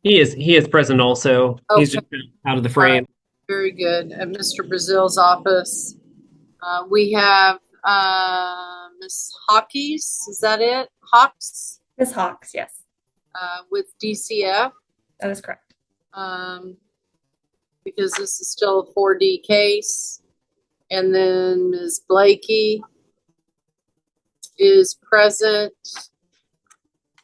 He is present also. He's Okay, just out of the all right, frame. very good. At Mr. Brazil's office, we have Miss Hawkes. Is that it? Hawks Ms. Hawks, yes, with DCF. that is correct. Um, because this is still a 4D case. And then Ms. Blakey is present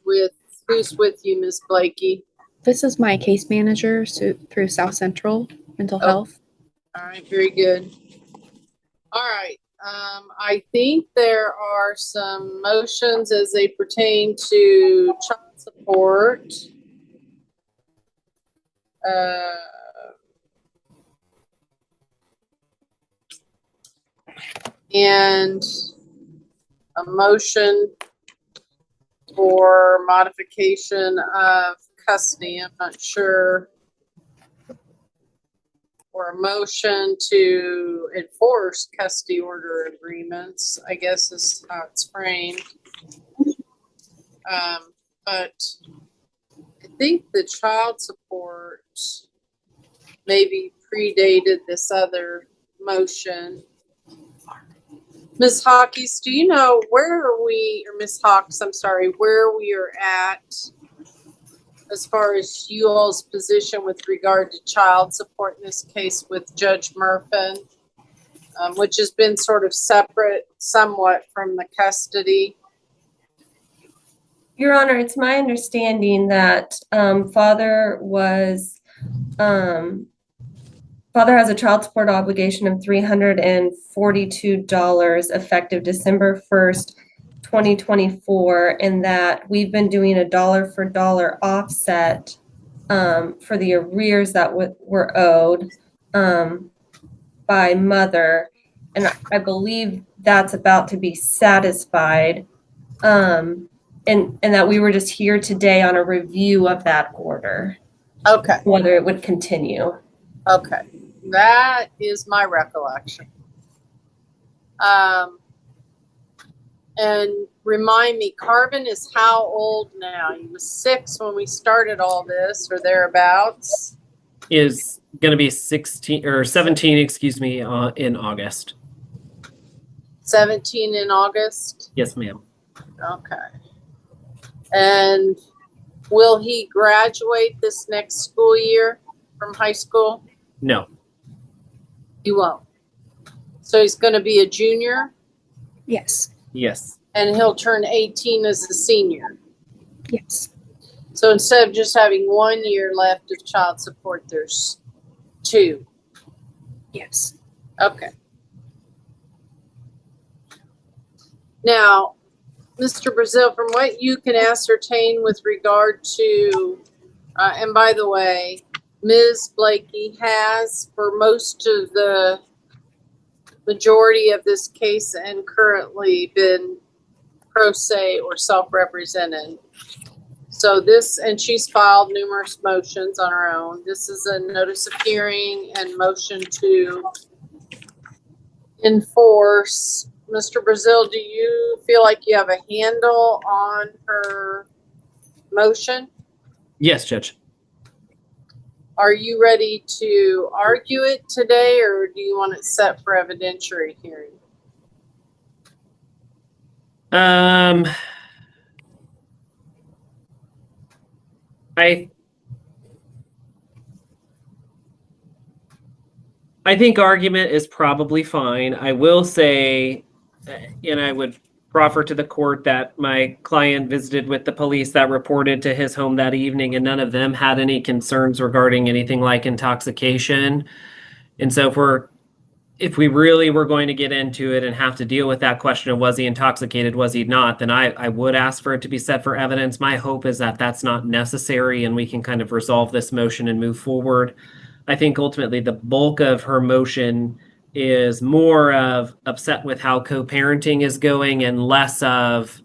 with, who's with you, Ms. Blakey? This is my case manager through South Central Mental Health. All right, very good. All right, I think there are some motions as they pertain to child support. And a motion for modification of custody. I'm not sure. Or a motion to enforce custody order agreements, I guess is how it's framed. But I think the child support maybe predated this other motion. Ms. Hawkes, do you know where are we, or Ms. Hawks, I'm sorry, where we are at as far as you all's position with regard to child support in this case with Judge Murphin, which has been sort of separate somewhat from the custody? Your Honor, it's my understanding that father has a child support obligation of $342 effective December 1st, 2024, and that we've been doing a dollar for dollar offset for the arrears that were owed by mother. And I believe that's about to be satisfied. And that we were just here today on a review of that order. Okay. Whether it would continue. Okay. That is my recollection. And remind me, Carvin is how old now? He was 6 when we started all this, or thereabouts. Is going to be 16 or 17, excuse me, in August. 17 in August? Yes, ma'am. Okay. And will he graduate this next school year from high school? No. He won't. So he's going to be a junior? Yes. Yes. And he'll turn 18 as a senior? Yes. So instead of just having 1 year left of child support, there's 2? Yes. Okay. Now, Mr. Brazil, from what you can ascertain with regard to, and by the way, Ms. Blakey has for most of the majority of this case and currently been pro se or self-represented. So this, and she's filed numerous motions on her own. This is a notice of hearing and motion to enforce. Mr. Brazil, do you feel like you have a handle on her motion? Yes, Judge. Are you ready to argue it today, or do you want it set for evidentiary hearing? I think argument is probably fine. I will say, and I would proffer to the court that my client visited with the police that reported to his home that evening, and none of them had any concerns regarding anything like intoxication. And so if we really were going to get into it and have to deal with that question of was he intoxicated, was he not, then I would ask for it to be set for evidence. My hope is that that's not necessary and we can kind of resolve this motion and move forward. I think ultimately the bulk of her motion is more of upset with how co-parenting is going and less of,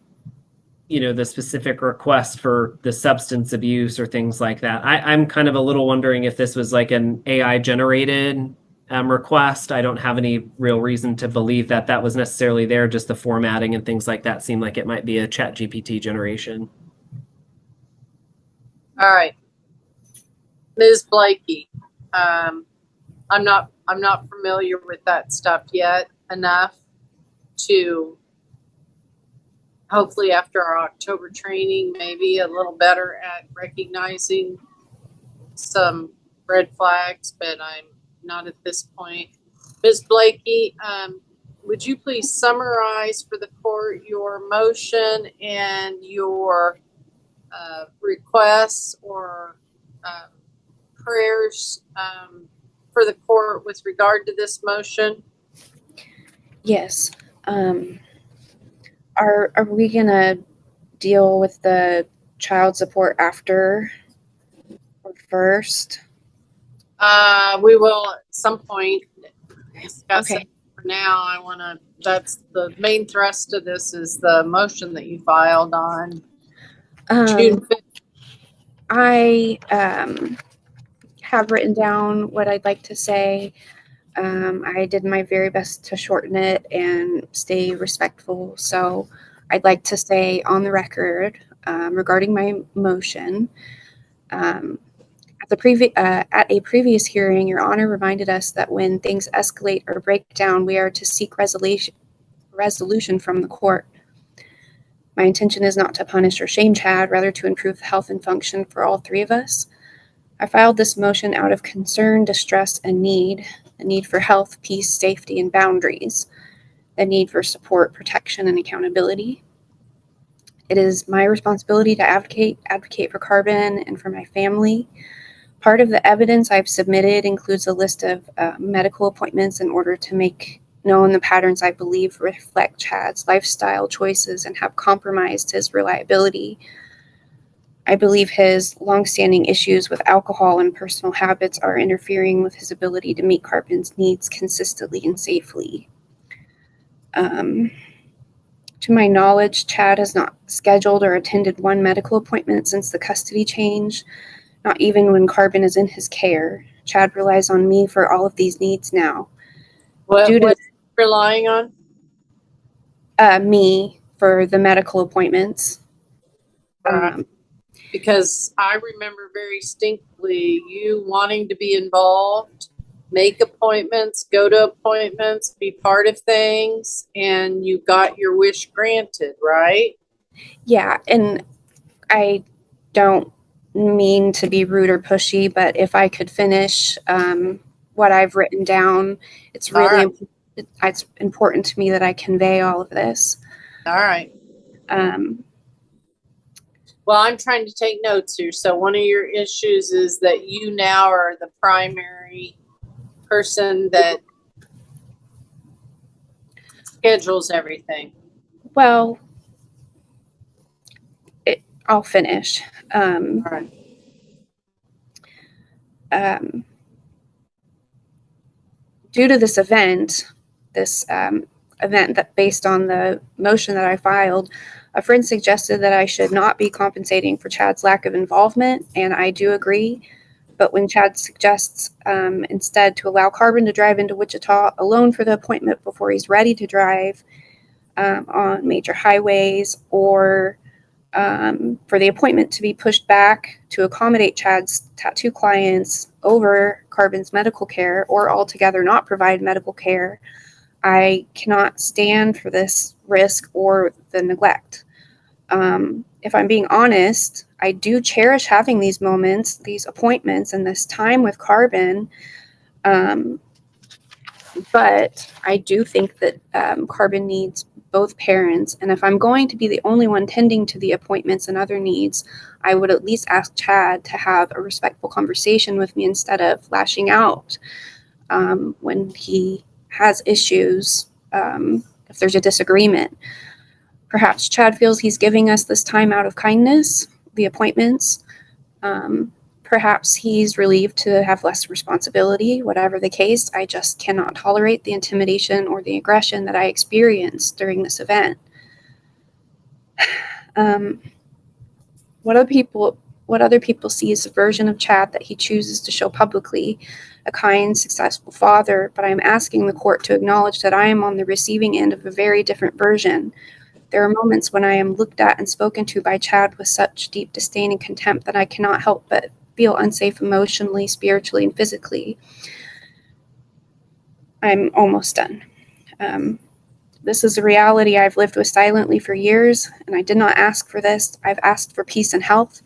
the specific request for the substance abuse or things like that. I'm kind of a little wondering if this was like an AI generated request. I don't have any real reason to believe that that was necessarily there. Just the formatting and things like that seem like it might be a chat GPT generation. All right. Ms. Blakey, I'm not familiar with that stuff yet enough to hopefully after our October training, maybe a little better at recognizing some red flags, but I'm not at this point. Ms. Blakey, would you please summarize for the court your motion and your requests or prayers for the court with regard to this motion? Yes. Are we gonna deal with the child support after or first? We will at some point discuss Okay. it. For now, that's the main thrust of this is the motion that you filed on June 5th. I have written down what I'd like to say. I did my very best to shorten it and stay respectful. So I'd like to say on the record regarding my motion. At a previous hearing, Your Honor reminded us that when things escalate or break down, we are to seek resolution from the court. My intention is not to punish or shame Chad, rather to improve the health and function for all three of us. I filed this motion out of concern, distress, and need. A need for health, peace, safety, and boundaries. A need for support, protection, and accountability. It is my responsibility to advocate for Carbon and for my family. Part of the evidence I've submitted includes a list of medical appointments in order to make known the patterns I believe reflect Chad's lifestyle choices and have compromised his reliability. I believe his longstanding issues with alcohol and personal habits are interfering with his ability to meet Carbon's needs consistently and safely. To my knowledge, Chad has not scheduled or attended one medical appointment since the custody change, not even when Carbon is in his care. Chad relies on me for all of these needs now. What Due to are you relying on? me for the medical appointments. Because I remember very distinctly you wanting to be involved, make appointments, go to appointments, be part of things, and you got your wish granted, right? Yeah, and I don't mean to be rude or pushy, but if I could finish what I've written down, it's really it's important to me that I convey all of this. All right. Well, I'm trying to take notes here. So one of your issues is that you now are the primary person that schedules everything. Well, I'll finish. All right. Due to this event that based on the motion that I filed, a friend suggested that I should not be compensating for Chad's lack of involvement, and I do agree. But when Chad suggests instead to allow Carbon to drive into Wichita alone for the appointment before he's ready to drive on major highways, or for the appointment to be pushed back to accommodate Chad's tattoo clients over Carbon's medical care, or altogether not provide medical care, I cannot stand for this risk or the neglect. If I'm being honest, I do cherish having these moments, these appointments, and this time with Carbon. But I do think that Carbon needs both parents. And if I'm going to be the only one tending to the appointments and other needs, I would at least ask Chad to have a respectful conversation with me instead of lashing out when he has issues, if there's a disagreement. Perhaps Chad feels he's giving us this time out of kindness, the appointments. Perhaps he's relieved to have less responsibility. Whatever the case, I just cannot tolerate the intimidation or the aggression that I experienced during this event. What other people see is a version of Chad that he chooses to show publicly, a kind, successful father, but I'm asking the court to acknowledge that I am on the receiving end of a very different version. There are moments when I am looked at and spoken to by Chad with such deep disdain and contempt that I cannot help but feel unsafe emotionally, spiritually, and physically. I'm almost done. This is a reality I've lived with silently for years, and I did not ask for this. I've asked for peace and health.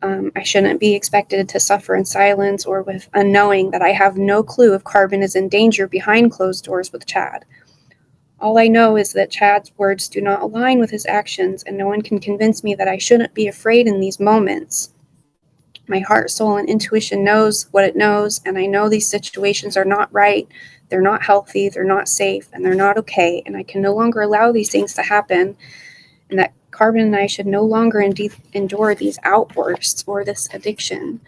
I shouldn't be expected to suffer in silence or with unknowing that I have no clue if Carbon is in danger behind closed doors with Chad. All I know is that Chad's words do not align with his actions, and no one can convince me that I shouldn't be afraid in these moments. My heart, soul, and intuition knows what it knows, and I know these situations are not right, they're not healthy, they're not safe, and they're not okay, and I can no longer allow these things to happen, and that Carbon and I should no longer endure these outbursts or this addiction.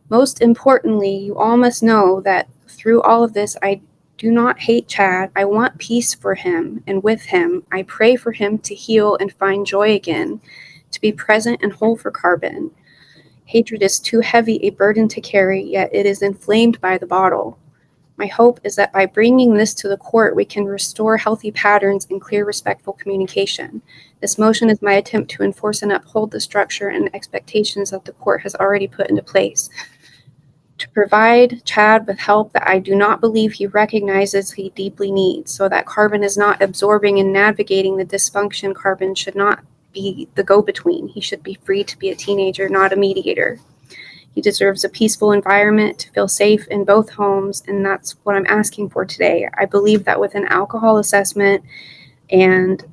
Most importantly, you all must know that through all of this, I do not hate Chad. I want peace for him and with him. I pray for him to heal and find joy again, to be present and whole for Carbon. Hatred is too heavy a burden to carry, yet it is inflamed by the bottle. My hope is that by bringing this to the court, we can restore healthy patterns and clear, respectful communication. This motion is my attempt to enforce and uphold the structure and expectations that the court has already put into place. To provide Chad with help that I do not believe he recognizes he deeply needs, so that Carbon is not absorbing and navigating the dysfunction. Carbon should not be the go-between. He should be free to be a teenager, not a mediator. He deserves a peaceful environment to feel safe in both homes, and that's what I'm asking for today. I believe that with an alcohol assessment and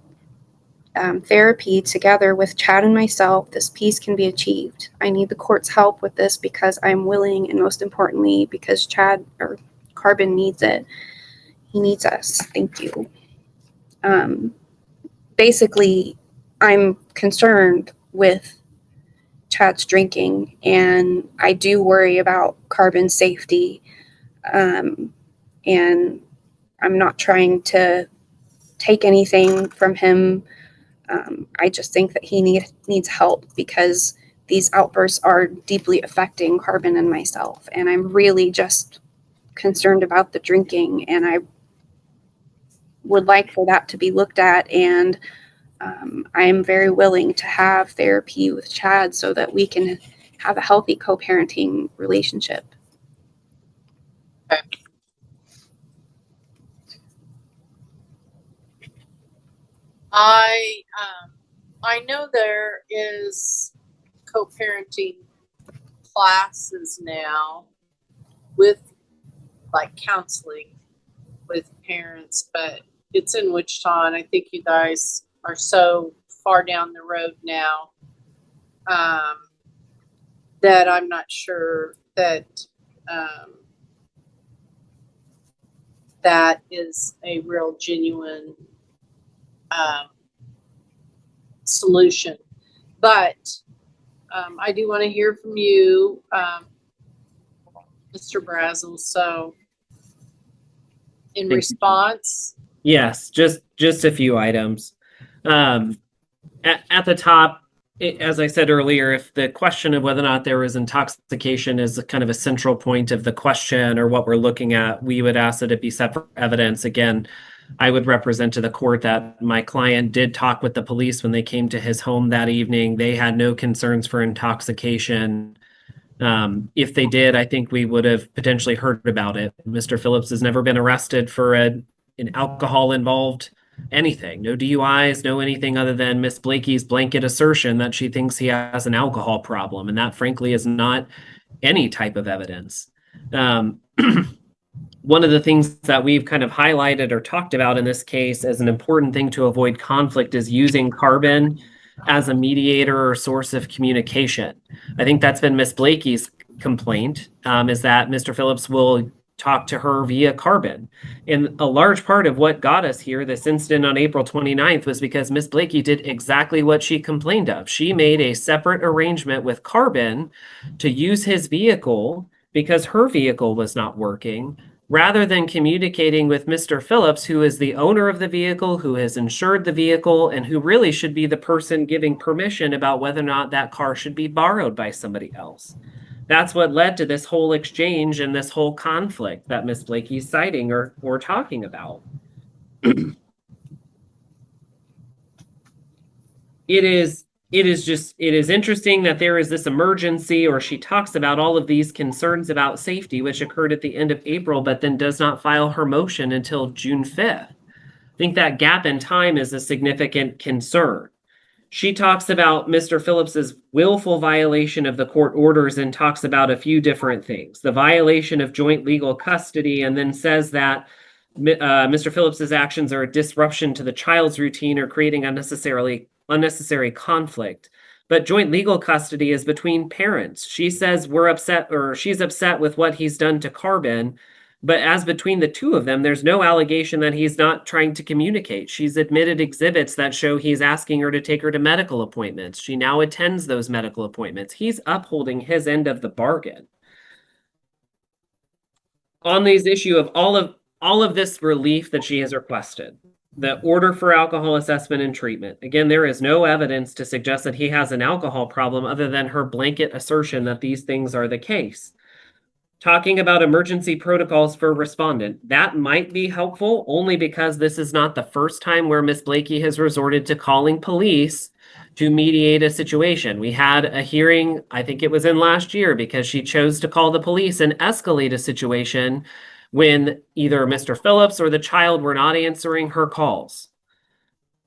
therapy together with Chad and myself, this peace can be achieved. I need the court's help with this because I'm willing, and most importantly, because Chad or Carbon needs it. He needs us. Thank you. Basically, I'm concerned with Chad's drinking, and I do worry about Carbon's safety. And I'm not trying to take anything from him. I just think that he needs help because these outbursts are deeply affecting Carbon and myself. And I'm really just concerned about the drinking, and I would like for that to be looked at. And I'm very willing to have therapy with Chad so that we can have a healthy co-parenting relationship. I know there is co-parenting classes now with like counseling with parents, but it's in Wichita, and I think you guys are so far down the road now that I'm not sure that that is a real genuine solution. But I do want to hear from you, Mr. Brazel. So in response. Yes, just a few items. At the top, as I said earlier, if the question of whether or not there was intoxication is kind of a central point of the question or what we're looking at, we would ask that it be set for evidence. Again, I would represent to the court that my client did talk with the police when they came to his home that evening. They had no concerns for intoxication. If they did, I think we would have potentially heard about it. Mr. Phillips has never been arrested for an alcohol-involved anything. No DUIs, no anything other than Miss Blakey's blanket assertion that she thinks he has an alcohol problem. And that, frankly, is not any type of evidence. One of the things that we've kind of highlighted or talked about in this case as an important thing to avoid conflict is using Carbon as a mediator or source of communication. I think that's been Miss Blakey's complaint, is that Mr. Phillips will talk to her via Carbon. And a large part of what got us here, this incident on April 29th, was because Miss Blakey did exactly what she complained of. She made a separate arrangement with Carbon to use his vehicle because her vehicle was not working, rather than communicating with Mr. Phillips, who is the owner of the vehicle, who has insured the vehicle, and who really should be the person giving permission about whether or not that car should be borrowed by somebody else. That's what led to this whole exchange and this whole conflict that Miss Blakey's citing or talking about. It is it is interesting that there is this emergency, or she talks about all of these concerns about safety, which occurred at the end of April, but then does not file her motion until June 5th. I think that gap in time is a significant concern. She talks about Mr. Phillips's willful violation of the court orders and talks about a few different things. The violation of joint legal custody, and then says that Mr. Phillips's actions are a disruption to the child's routine or creating unnecessary conflict. But joint legal custody is between parents. She says we're upset, or she's upset with what he's done to Carbon. But as between the two of them, there's no allegation that he's not trying to communicate. She's admitted exhibits that show he's asking her to take her to medical appointments. She now attends those medical appointments. He's upholding his end of the bargain. On these issue of all of this relief that she has requested, the order for alcohol assessment and treatment. Again, there is no evidence to suggest that he has an alcohol problem other than her blanket assertion that these things are the case. Talking about emergency protocols for respondent, that might be helpful only because this is not the first time where Miss Blakey has resorted to calling police to mediate a situation. We had a hearing, I think it was in last year, because she chose to call the police and escalate a situation when either Mr. Phillips or the child were not answering her calls.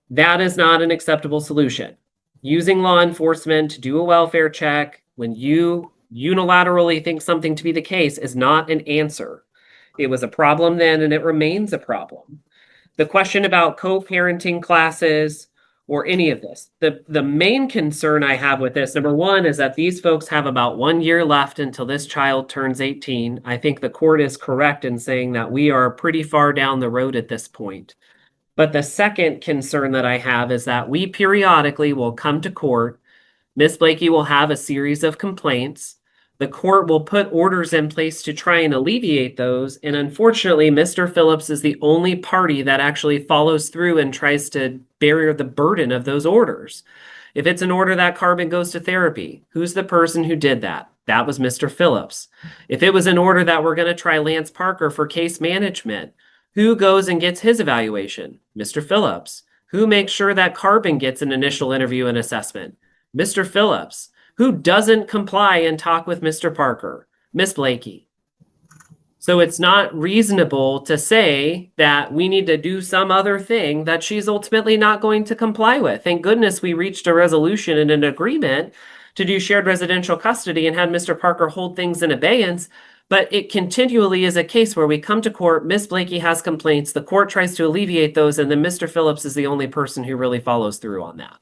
That is not an acceptable solution. Using law enforcement to do a welfare check when you unilaterally think something to be the case is not an answer. It was a problem then, and it remains a problem. The question about co-parenting classes or any of this, the main concern I have with this, number one, is that these folks have about 1 year left until this child turns 18. I think the court is correct in saying that we are pretty far down the road at this point. But the second concern that I have is that we periodically will come to court. Miss Blakey will have a series of complaints. The court will put orders in place to try and alleviate those. And unfortunately, Mr. Phillips is the only party that actually follows through and tries to bear the burden of those orders. If it's an order that Carbon goes to therapy, who's the person who did that? That was Mr. Phillips. If it was an order that we're going to try Lance Parker for case management, who goes and gets his evaluation? Mr. Phillips. Who makes sure that Carbon gets an initial interview and assessment? Mr. Phillips. Who doesn't comply and talk with Mr. Parker? Miss Blakey. So it's not reasonable to say that we need to do some other thing that she's ultimately not going to comply with. Thank goodness we reached a resolution and an agreement to do shared residential custody and had Mr. Parker hold things in abeyance. But it continually is a case where we come to court, Miss Blakey has complaints, the court tries to alleviate those, and then Mr. Phillips is the only person who really follows through on that.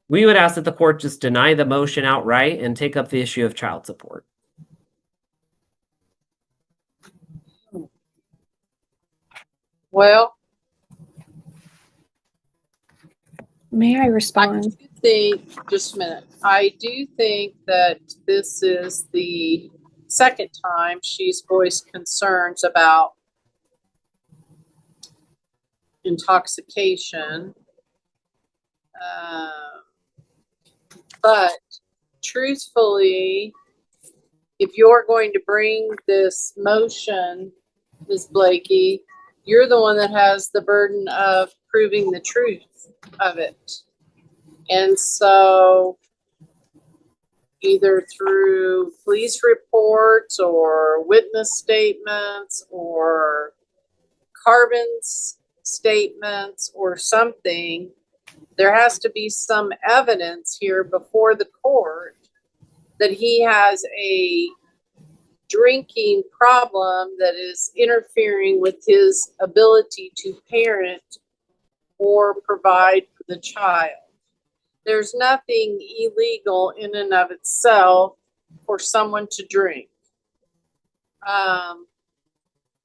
We would ask that the court just deny the motion outright and take up the issue of child support. Well, May I I respond? do think, just a minute, I do think that this is the second time she's voiced concerns about intoxication. But truthfully, if you're going to bring this motion, Ms. Blakey, you're the one that has the burden of proving the truth of it. And so either through police reports or witness statements or Carbon's statements or something, there has to be some evidence here before the court that he has a drinking problem that is interfering with his ability to parent or provide for the child. There's nothing illegal in and of itself for someone to drink.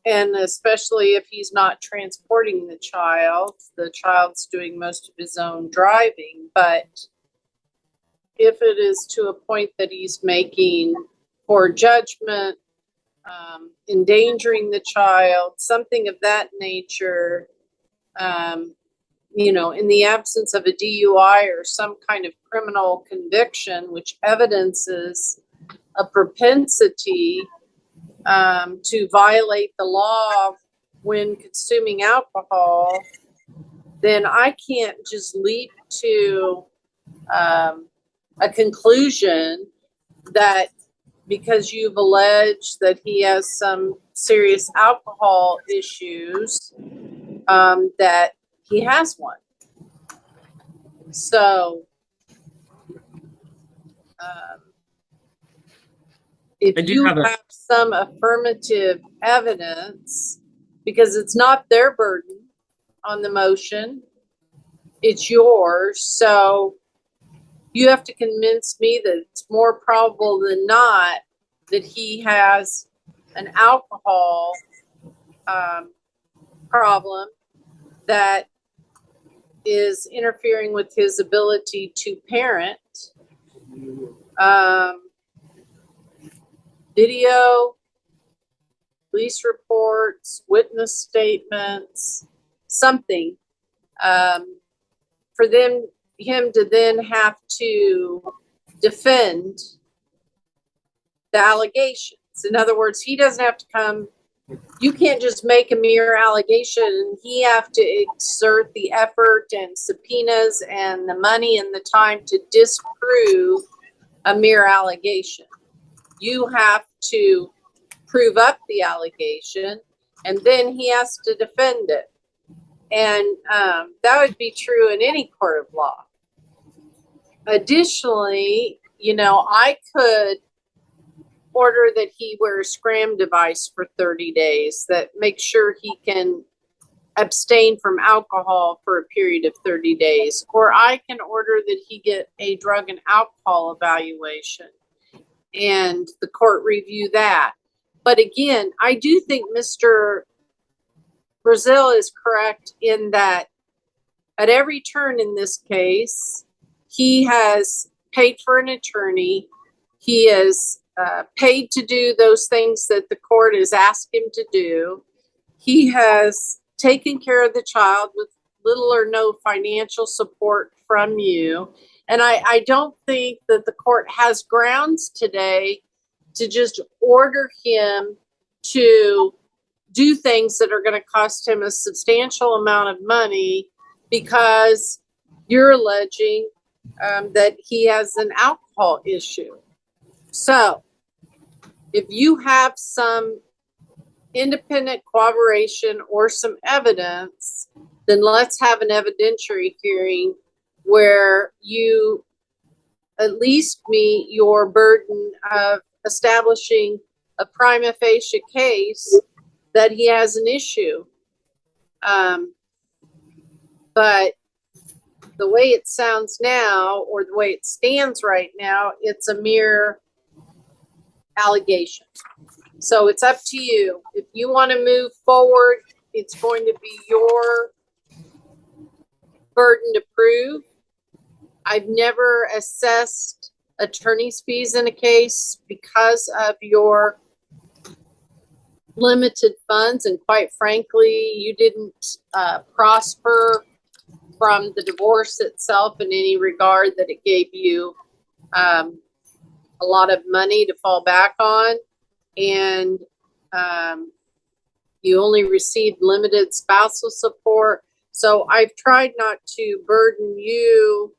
And especially if he's not transporting the child's doing most of his own driving. But if it is to a point that he's making poor judgment, endangering the child, something of that nature, in the absence of a DUI or some kind of criminal conviction, which evidences a propensity to violate the law when consuming alcohol, then I can't just leap to a conclusion that because you've alleged that he has some serious alcohol issues, that he has one. So, if I do you have a- have some affirmative evidence, because it's not their burden on the motion, it's yours. So you have to convince me that it's more probable than not that he has an alcohol problem that is interfering with his ability to parent. Video, police reports, witness statements, something for him to then have to defend the allegations. In other words, he doesn't have to come. You can't just make a mere allegation. He have to exert the effort and subpoenas and the money and the time to disprove a mere allegation. You have to prove up the allegation, and then he has to defend it. And that would be true in any court of law. Additionally, I could order that he wear a scram device for 30 days that makes sure he can abstain from alcohol for a period of 30 days. Or I can order that he get a drug and alcohol evaluation and the court review that. But again, I do think Mr. Brazil is correct in that at every turn in this case, he has paid for an attorney. He has paid to do those things that the court has asked him to do. He has taken care of the child with little or no financial support from you. And I don't think that the court has grounds today to just order him to do things that are going to cost him a substantial amount of money because you're alleging that he has an alcohol issue. So if you have some independent corroboration or some evidence, then let's have an evidentiary hearing where you at least meet your burden of establishing a prima facie case that he has an issue. But the way it sounds now, or the way it stands right now, it's a mere allegation. So it's up to you. If you want to move forward, it's going to be your burden to prove. I've never assessed attorney's fees in a case because of your limited funds, and quite frankly, you didn't prosper from the divorce itself in any regard that it gave you a lot of money to fall back on, and you only received limited spousal support. So I've tried not to burden you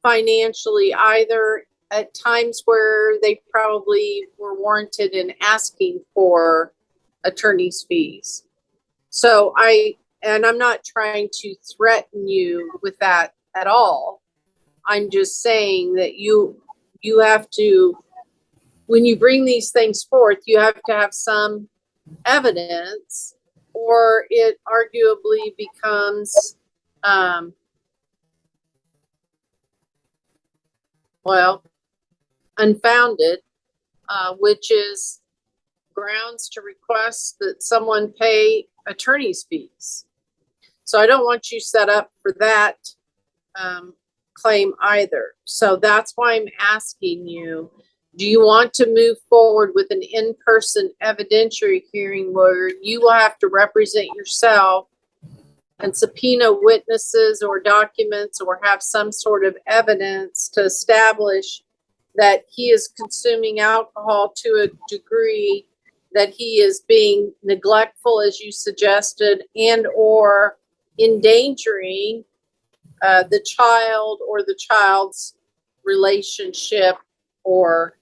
financially either, at times where they probably were warranted in asking for attorney's fees. So I'm not trying to threaten you with that at all. I'm just saying that you have to, when you bring these things forth, you have to have some evidence, or it arguably becomes, unfounded, which is grounds to request that someone pay attorney's fees. So I don't want you set up for that claim either. So that's why I'm asking you, do you want to move forward with an in-person evidentiary hearing where you will have to represent yourself and subpoena witnesses or documents or have some sort of evidence to establish that he is consuming alcohol to a degree that he is being neglectful, as you suggested, and or endangering the child or the child's relationship or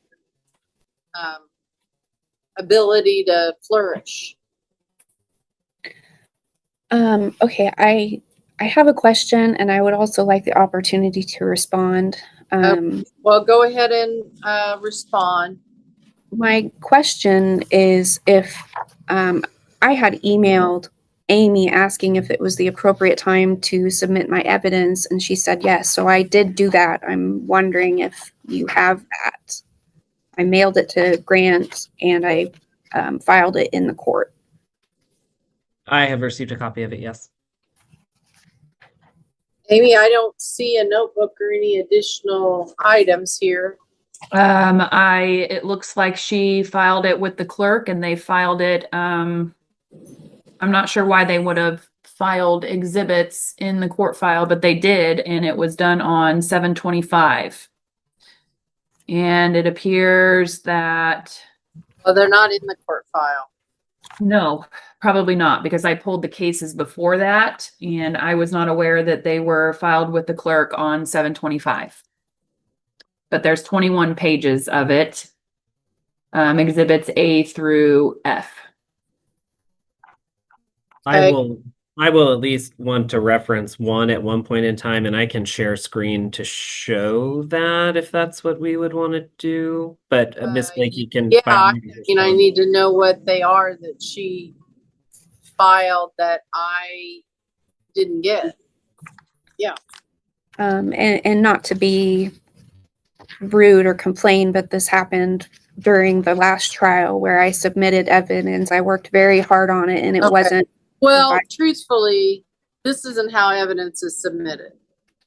ability to flourish. Okay, I have a question, and I would also like the opportunity to respond. Well, go ahead and respond. My question is if I had emailed Amy asking if it was the appropriate time to submit my evidence, and she said yes. So I did do that. I'm wondering if you have that. I mailed it to Grant, and I filed it in the court. I have received a copy of it, yes. Amy, I don't see a notebook or any additional items here. It looks like she filed it with the clerk and they filed it. I'm not sure why they would have filed exhibits in the court file, but they did, and it was done on 7/25. And it appears that, Well, they're not in the court file. no, probably not, because I pulled the cases before that and I was not aware that they were filed with the clerk on 7/25. But there's 21 pages of it, exhibits A through F. Okay. I will at least want to reference one at one point in time, and I can share screen to show that if that's what we would want to do. But Miss Blakey can. Yeah, by all I means mean, I respond. need to know what they are that she filed that I didn't get. And not to be rude or complain, but this happened during the last trial where I submitted evidence. I worked very hard on it, and it Okay. wasn't. Well, truthfully, this isn't how evidence is submitted.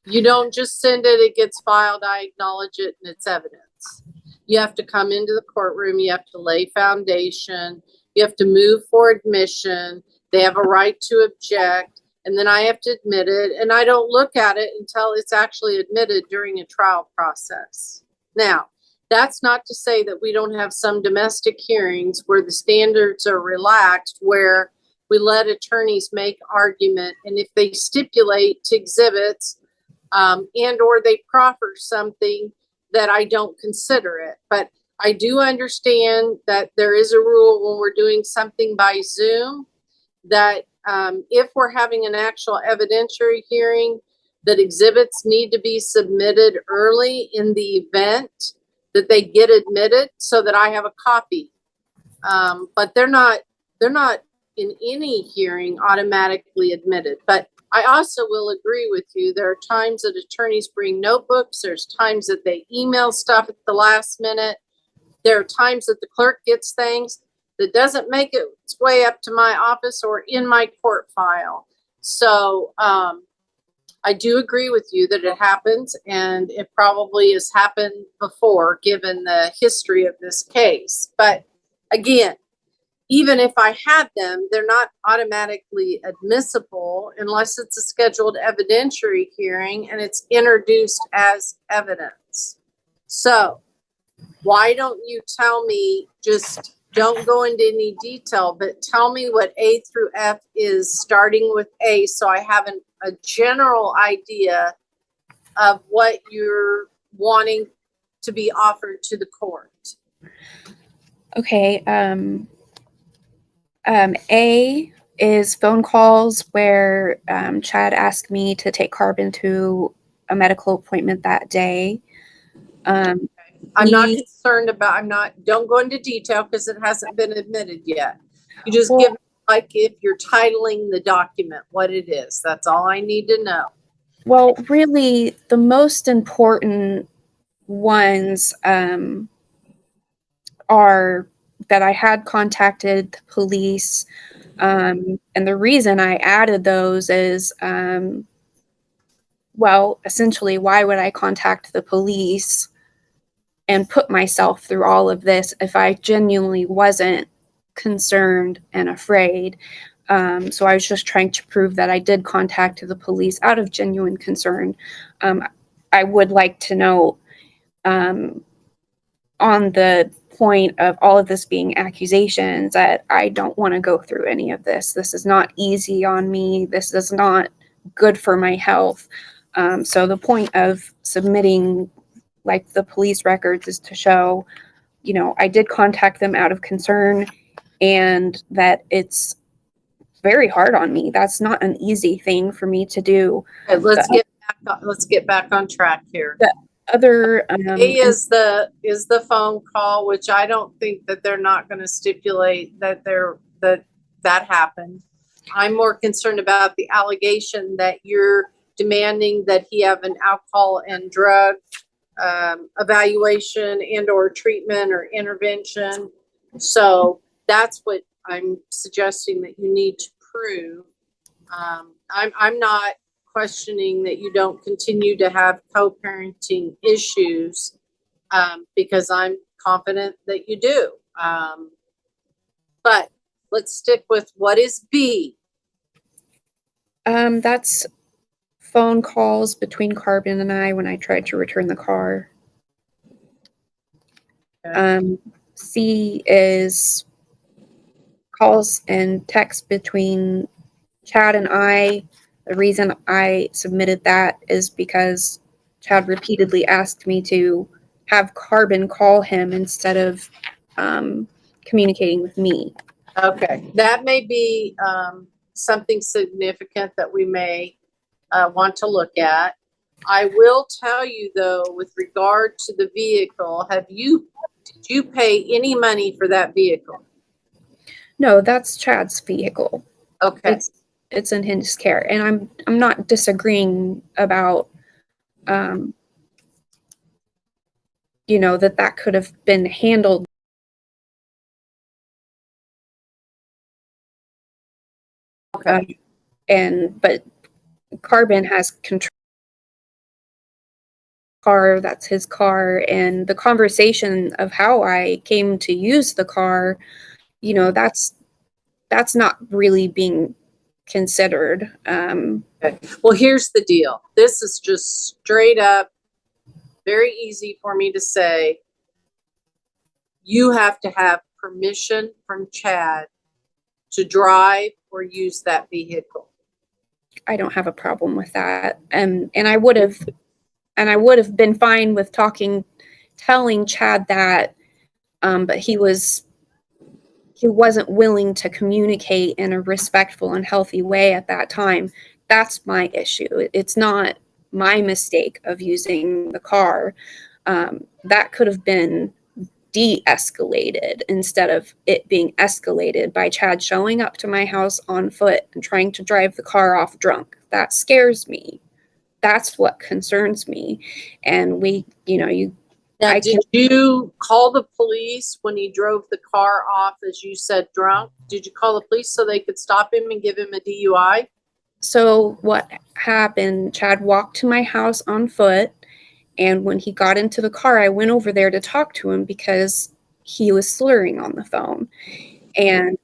You don't just send it, it gets filed, I acknowledge it, and it's evidence. You have to come into the courtroom, you have to lay foundation, you have to move for admission, they have a right to object, and then I have to admit it, and I don't look at it until it's actually admitted during a trial process. Now, that's not to say that we don't have some domestic hearings where the standards are relaxed, where we let attorneys make argument, and if they stipulate to exhibits and or they proffer something, that I don't consider it. But I do understand that there is a rule when we're doing something by Zoom that if we're having an actual evidentiary hearing, that exhibits need to be submitted early in the event that they get admitted so that I have a copy. But they're not in any hearing automatically admitted. But I also will agree with you. There are times that attorneys bring notebooks. There's times that they email stuff at the last minute. There are times that the clerk gets things that doesn't make its way up to my office or in my court file. So I do agree with you that it happens, and it probably has happened before given the history of this case. But again, even if I had them, they're not automatically admissible unless it's a scheduled evidentiary hearing and it's introduced as evidence. So why don't you tell me, just don't go into any detail, but tell me what A through F is, starting with A, so I have a general idea of what you're wanting to be offered to the court. Okay. A is phone calls where Chad asked me to take Carbon to a medical appointment that day. I'm not concerned about, don't go into detail because it hasn't been admitted yet. You just give, like, if you're titling the document, what it is. That's all I need to know. Well, really, the most important ones are that I had contacted the police. And the reason I added those is, well, essentially, why would I contact the police and put myself through all of this if I genuinely wasn't concerned and afraid? So I was just trying to prove that I did contact the police out of genuine concern. I would like to know, on the point of all of this being accusations, that I don't want to go through any of this. This is not easy on me. This is not good for my health. So the point of submitting like the police records is to show, you know, I did contact them out of concern and that it's very hard on me. That's not an easy thing for me to do. Okay, let's get back on track here. Other A is the phone call, which I don't think that they're not going to stipulate that that happened. I'm more concerned about the allegation that you're demanding that he have an alcohol and drug evaluation and or treatment or intervention. So that's what I'm suggesting that you need to prove. I'm not questioning that you don't continue to have co-parenting issues, because I'm confident that you do. But let's stick with what is B. that's phone calls between Carbon and I when I tried to return the car. Okay. C is calls and texts between Chad and I. The reason I submitted that is because Chad repeatedly asked me to have Carbon call him instead of communicating with me. Okay, that may be something significant that we may want to look at. I will tell you though, with regard to the vehicle, did you pay any money for that vehicle? No, that's Chad's vehicle. Okay. It's in his care, and I'm not disagreeing about you know, that could have been handled. Okay. But Carbon has control car, that's his car, and the conversation of how I came to use the car, you know, that's not really being considered. Well, here's the deal. This is just straight up very easy for me to say. You have to have permission from Chad to drive or use that vehicle. I don't have a problem with that. And I would have been fine with telling Chad that, but he wasn't willing to communicate in a respectful and healthy way at that time. That's my issue. It's not my mistake of using the car. That could have been de-escalated instead of it being escalated by Chad showing up to my house on foot and trying to drive the car off drunk. That scares me. That's what concerns me. And Now, did you call the police when he drove the car off, as you said, drunk? Did you call the police so they could stop him and give him a DUI? So what happened, Chad walked to my house on foot, and when he got into the car, I went over there to talk to him because he was slurring on the phone. And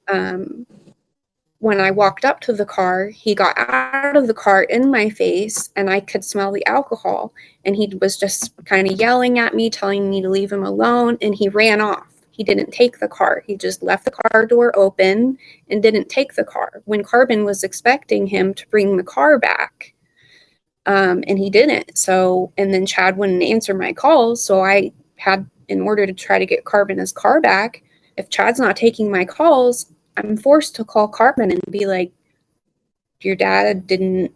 when I walked up to the car, he got out of the car in my face, and I could smell the alcohol. And he was just kind of yelling at me, telling me to leave him alone, and he ran off. He didn't take the car. He just left the car door open and didn't take the car. When Carbon was expecting him to bring the car back, and he didn't. So, and then Chad wouldn't answer my calls. So I had, in order to try to get Carbon his car back, if Chad's not taking my calls, I'm forced to call Carbon and be like, your dad didn't,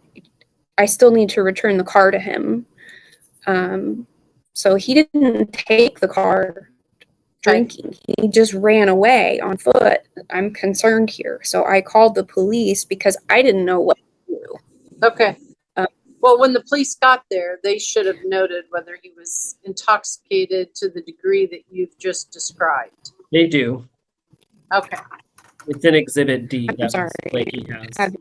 I still need to return the car to him. So he didn't take the car drinking. He just ran away on foot. I'm concerned here. So I called the police because I didn't know what to do. Okay. Well, when the police got there, they should have noted whether he was intoxicated to the degree that you've just described. They do. Okay. It's in Exhibit D. I'm That sorry. Blakey has.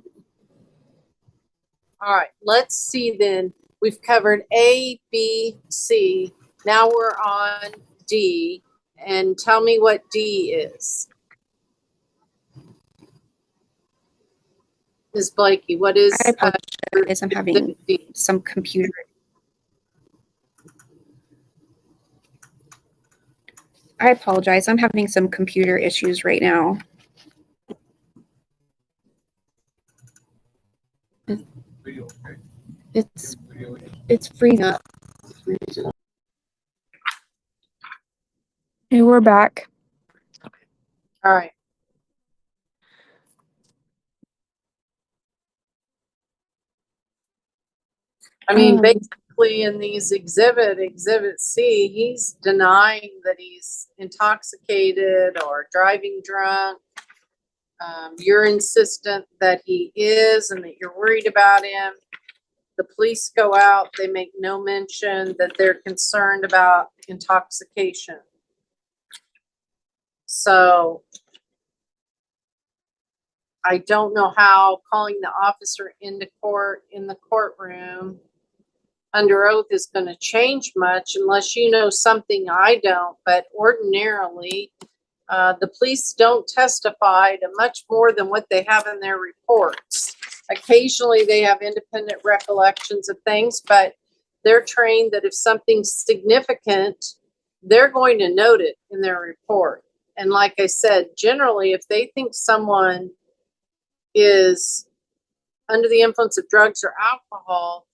All right. Let's see then. We've covered A, B, C. Now we're on D. And tell me what D is. Ms. Blakey, what is I apologize. I'm having D? some computer. I apologize. I'm having some computer issues right now. It's It's freezing up. Hey, we're back. All right. I mean, basically in these exhibit C, he's denying that he's intoxicated or driving drunk. You're insistent that he is and that you're worried about him. The police go out, they make no mention that they're concerned about intoxication. So I don't know how calling the officer into court in the courtroom under oath is going to change much unless you know something I don't. But ordinarily, the police don't testify to much more than what they have in their reports. Occasionally, they have independent recollections of things, but they're trained that if something's significant, they're going to note it in their report. And like I said, generally, if they think someone is under the influence of drugs or alcohol,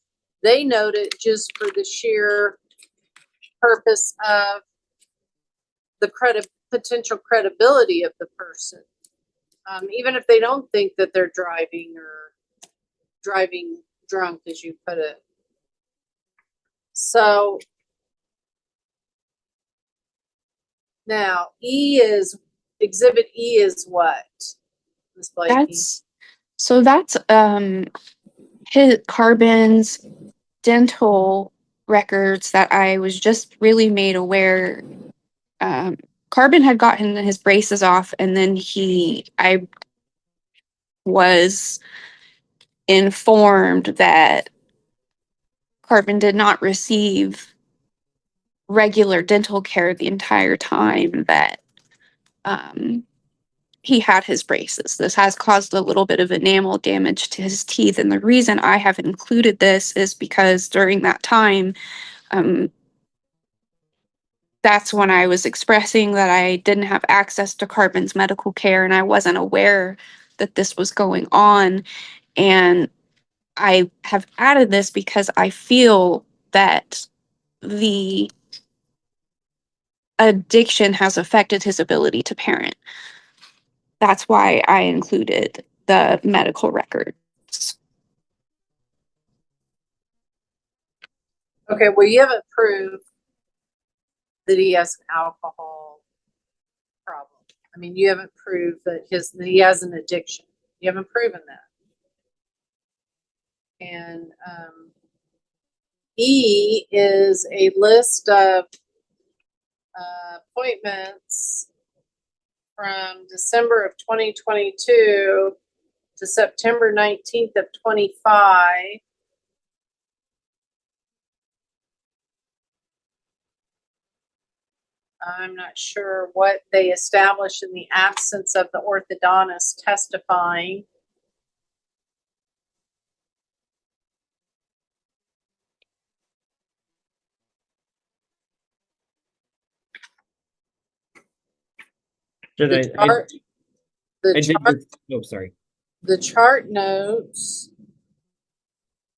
they note it just for the sheer purpose of the potential credibility of the person. Even if they don't think that they're driving or driving drunk, as you put it. So now exhibit E is what, Ms. Blakey? That's his Carbon's dental records that I was just really made aware. Carbon had gotten his braces off, and then I was informed that Carbon did not receive regular dental care the entire time that he had his braces. This has caused a little bit of enamel damage to his teeth. And the reason I have included this is because during that time, that's when I was expressing that I didn't have access to Carbon's medical care and I wasn't aware that this was going on. And I have added this because I feel that the addiction has affected his ability to parent. That's why I included the medical records. Okay, well, you haven't proved that he has an alcohol problem. I mean, you haven't proved that he has an addiction. You haven't proven that. And E is a list of appointments from December of 2022 to September 19th of 25. I'm not sure what they established in the absence of the orthodontist testifying. The chart notes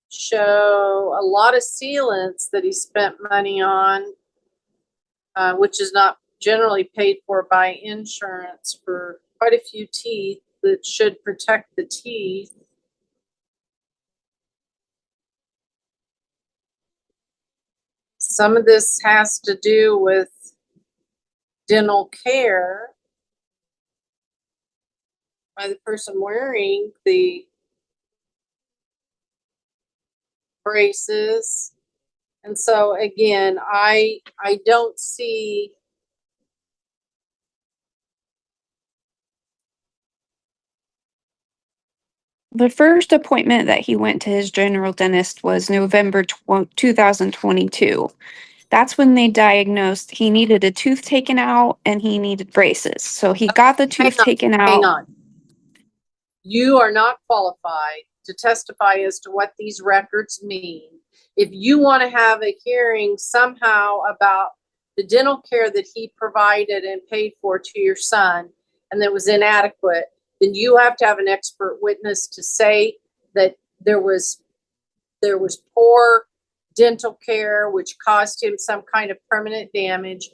show a lot of sealants that he spent money on, which is not generally paid for by insurance, for quite a few teeth that should protect the teeth. Some of this has to do with dental care by the person wearing the braces. And so again, I don't see the first appointment that he went to his general dentist was November 2022. That's when they diagnosed he needed a tooth taken out and he needed braces. So he got the tooth taken out. Hang on. You are not qualified to testify as to what these records mean. If you want to have a hearing somehow about the dental care that he provided and paid for to your son and that was inadequate, then you have to have an expert witness to say that there was poor dental care, which caused him some kind of permanent damage,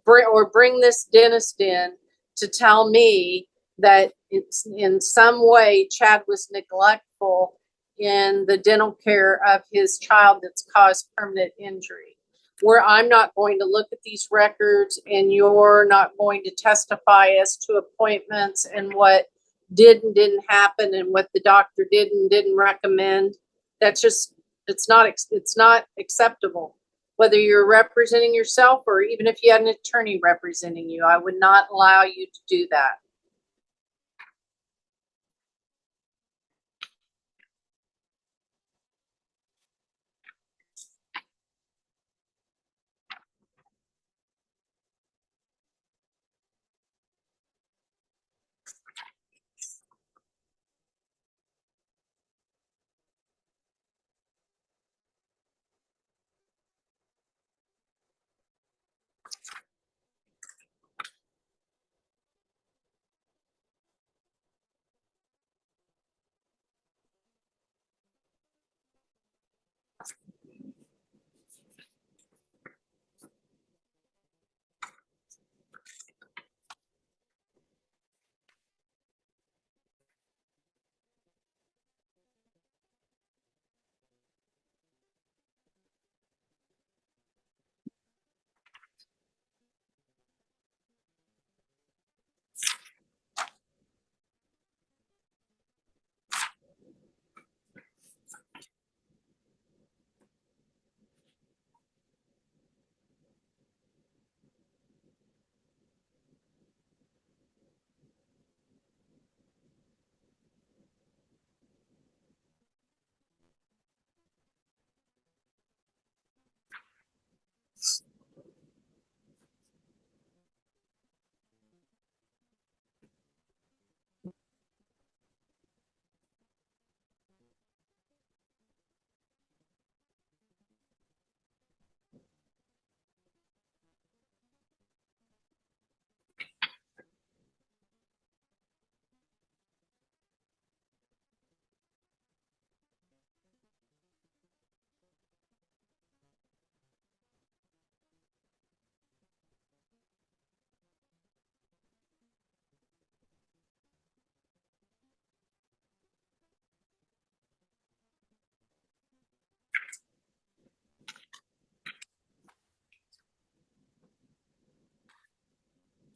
bring this dentist in to tell me that it's in some way Chad was neglectful in the dental care of his child that's caused permanent injury. Where I'm not going to look at these records and you're not going to testify as to appointments and what did and didn't happen and what the doctor did and didn't recommend. That's just, it's not acceptable. Whether you're representing yourself or even if you had an attorney representing you, I would not allow you to do that.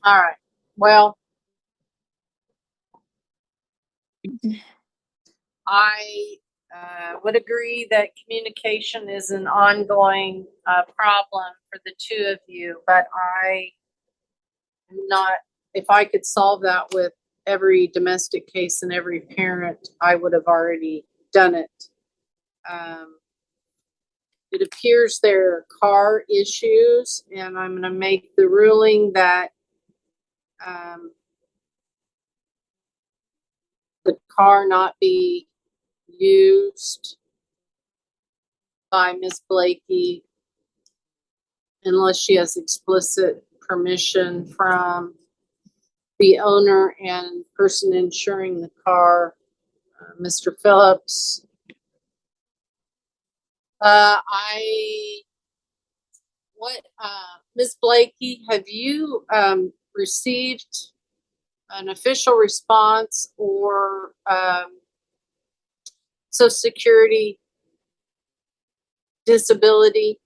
All right. Well, I would agree that communication is an ongoing problem for the two of you, but I am not, if I could solve that with every domestic case and every parent, I would have already done it. It appears there are car issues, and I'm going to make the ruling that the car not be used by Ms. Blakey unless she has explicit permission from the owner and person insuring the car, Mr. Phillips. Ms. Blakey, have you received an official response or Social Security disability?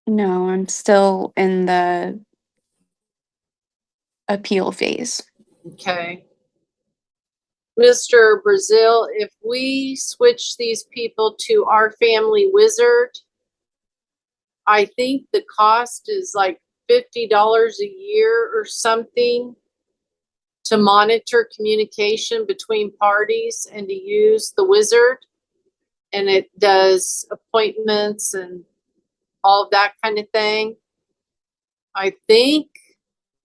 No, I'm still in the appeal phase. Okay. Mr. Brazil, if we switch these people to our family wizard, I think the cost is like $50 a year or something to monitor communication between parties and to use the wizard. And it does appointments and all of that kind of thing. I think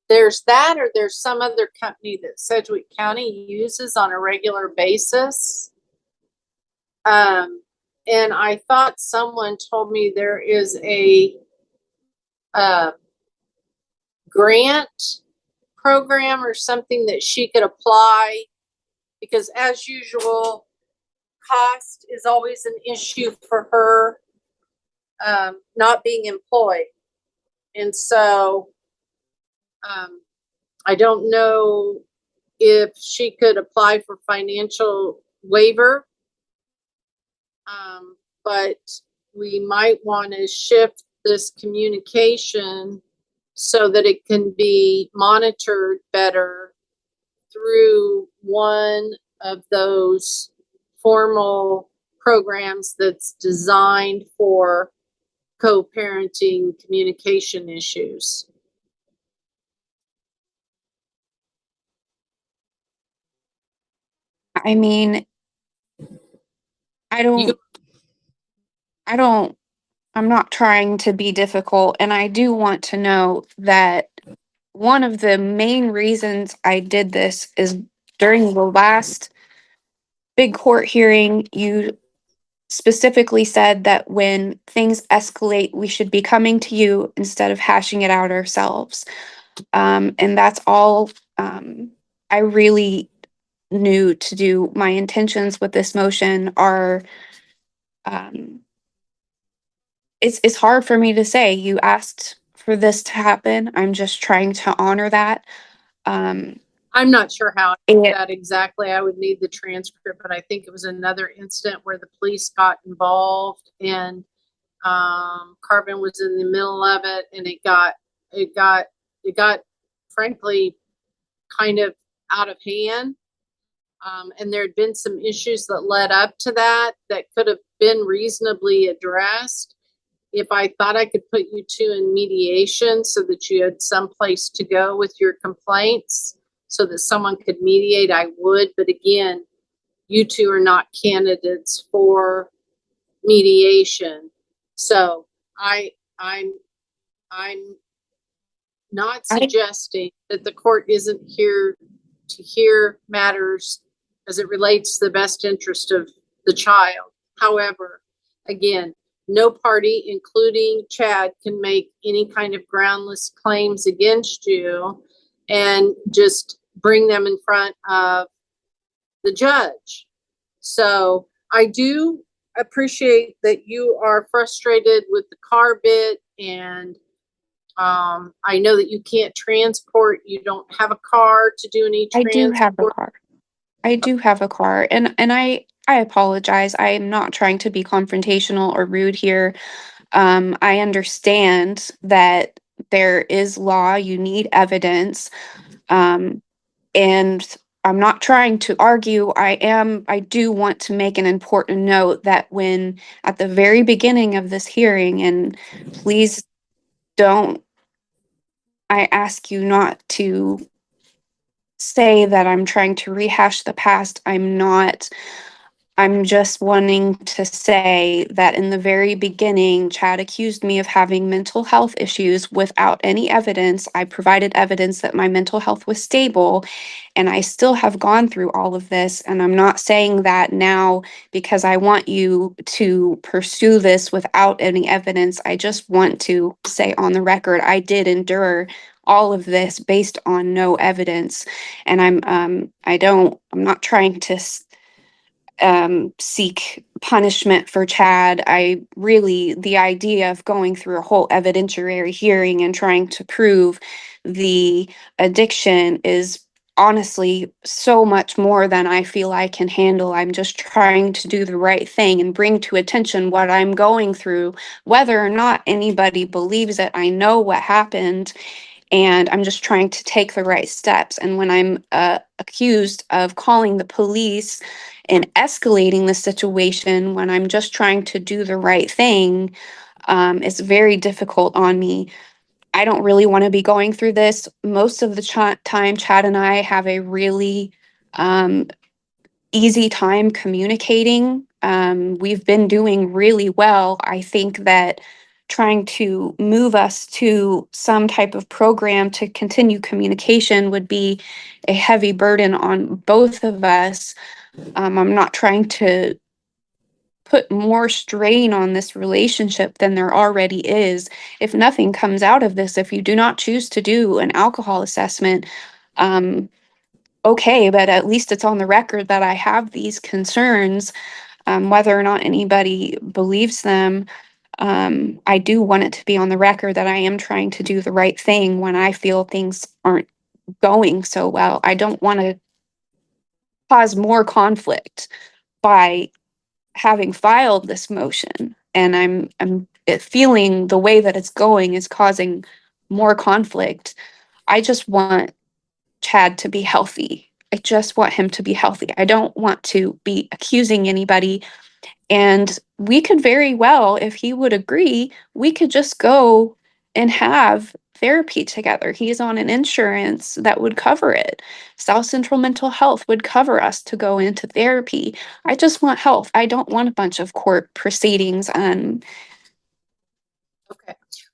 there's that, or there's some other company that Sedgwick County uses on a regular basis. And I thought someone told me there is a grant program or something that she could apply, because as usual, cost is always an issue for her. not being employed. And so, I don't know if she could apply for financial waiver. But we might want to shift this communication so that it can be monitored better through one of those formal programs that's designed for co-parenting communication issues. I mean, I don't, I don't, I'm not trying to be difficult, and I do want to know that one of the main reasons I did this is during the last big court hearing, you specifically said that when things escalate, we should be coming to you instead of hashing it out ourselves. And that's all I really knew to do. My intentions with this motion are um, it's hard for me to say. You asked for this to happen. I'm just trying to honor that. I'm not sure how I did It, that exactly. I would need the transcript, but I think it was another incident where the police got involved and Carbon was in the middle of it, and it got frankly kind of out of hand. And there had been some issues that led up to that that could have been reasonably addressed. If I thought I could put you two in mediation so that you had some place to go with your complaints so that someone could mediate, I would. But again, you two are not candidates for mediation. So I'm not suggesting that the court isn't here to hear matters as it relates to the best interest of the child. However, again, no party, including Chad, can make any kind of groundless claims against you and just bring them in front of the judge. So I do appreciate that you are frustrated with the car bit, and I know that you can't transport. You don't have a car to do any I do have a transport. car. I do have a car, and I apologize. I am not trying to be confrontational or rude here. I understand that there is law. You need evidence. And I'm not trying to argue. I do want to make an important note that when at the very beginning of this hearing, and please don't, I ask you not to say that I'm trying to rehash the past. I'm not. I'm just wanting to say that in the very beginning, Chad accused me of having mental health issues without any evidence. I provided evidence that my mental health was stable, and I still have gone through all of this. And I'm not saying that now because I want you to pursue this without any evidence. I just want to say on the record, I did endure all of this based on no evidence. And I'm not trying to seek punishment for Chad. I really, the idea of going through a whole evidentiary hearing and trying to prove the addiction is honestly so much more than I feel I can handle. I'm just trying to do the right thing and bring to attention what I'm going through, whether or not anybody believes it. I know what happened, and I'm just trying to take the right steps. And when I'm accused of calling the police and escalating the situation, when I'm just trying to do the right thing, it's very difficult on me. I don't really want to be going through this. Most of the time, Chad and I have a really um, easy time communicating. We've been doing really well. I think that trying to move us to some type of program to continue communication would be a heavy burden on both of us. I'm not trying to put more strain on this relationship than there already is. If nothing comes out of this, if you do not choose to do an alcohol assessment, okay, but at least it's on the record that I have these concerns, whether or not anybody believes them. I do want it to be on the record that I am trying to do the right thing when I feel things aren't going so well. I don't want to cause more conflict by having filed this motion, and feeling the way that it's going is causing more conflict. I just want Chad to be healthy. I just want him to be healthy. I don't want to be accusing anybody. And we could very well, if he would agree, we could just go and have therapy together. He's on an insurance that would cover it. South Central Mental Health would cover us to go into therapy. I just want health. I don't want a bunch of court proceedings. Okay.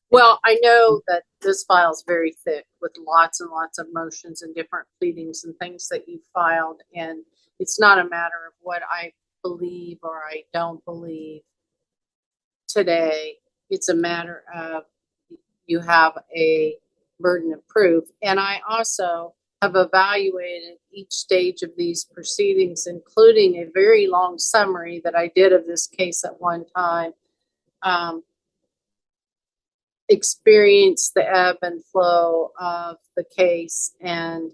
Well, I know that this file is very thick with lots and lots of motions and different pleadings and things that you filed. And it's not a matter of what I believe or I don't believe today. It's a matter of you have a burden of proof. And I also have evaluated each stage of these proceedings, including a very long summary that I did of this case at one time. Experience the ebb and flow of the case and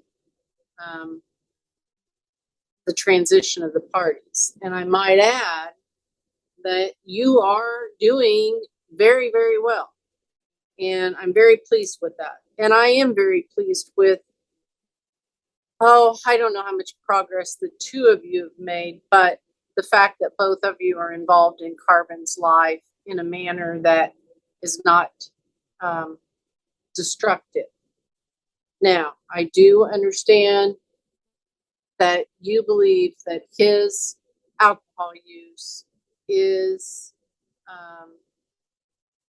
the transition of the parties. And I might add that you are doing very, very well. And I'm very pleased with that. And I am very pleased with, I don't know how much progress the two of you have made, but the fact that both of you are involved in Carbon's life in a manner that is not destructive. Now, I do understand that you believe that his alcohol use is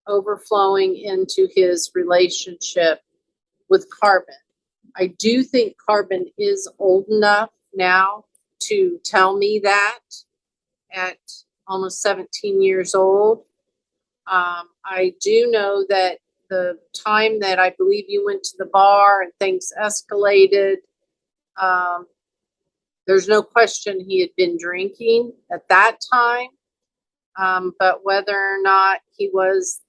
overflowing into his relationship with Carbon. I do think Carbon is old enough now to tell me that at almost 17 years old. I do know that the time that I believe you went to the bar and things escalated, there's no question he had been drinking at that time. But whether or not he was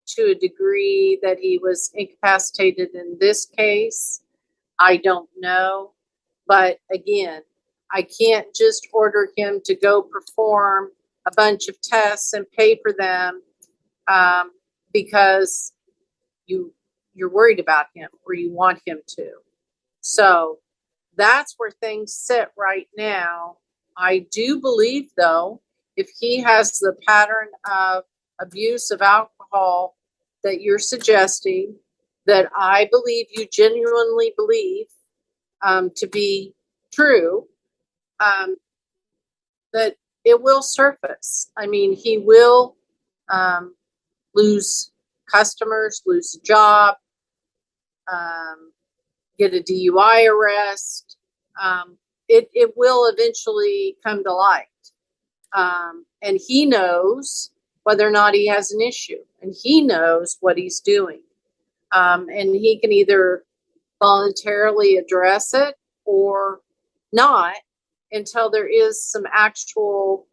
to a degree that he was incapacitated in this case, I don't know. But again, I can't just order him to go perform a bunch of tests and pay for them because you're worried about him or you want him to. So that's where things sit right now. I do believe, though, if he has the pattern of abuse of alcohol that you're suggesting, that I believe you genuinely believe to be true, that it will surface. I mean, he will lose customers, lose a job, get a DUI arrest. It will eventually come to light. And he knows whether or not he has an issue, and he knows what he's doing. And he can either voluntarily address it or not until there is some actual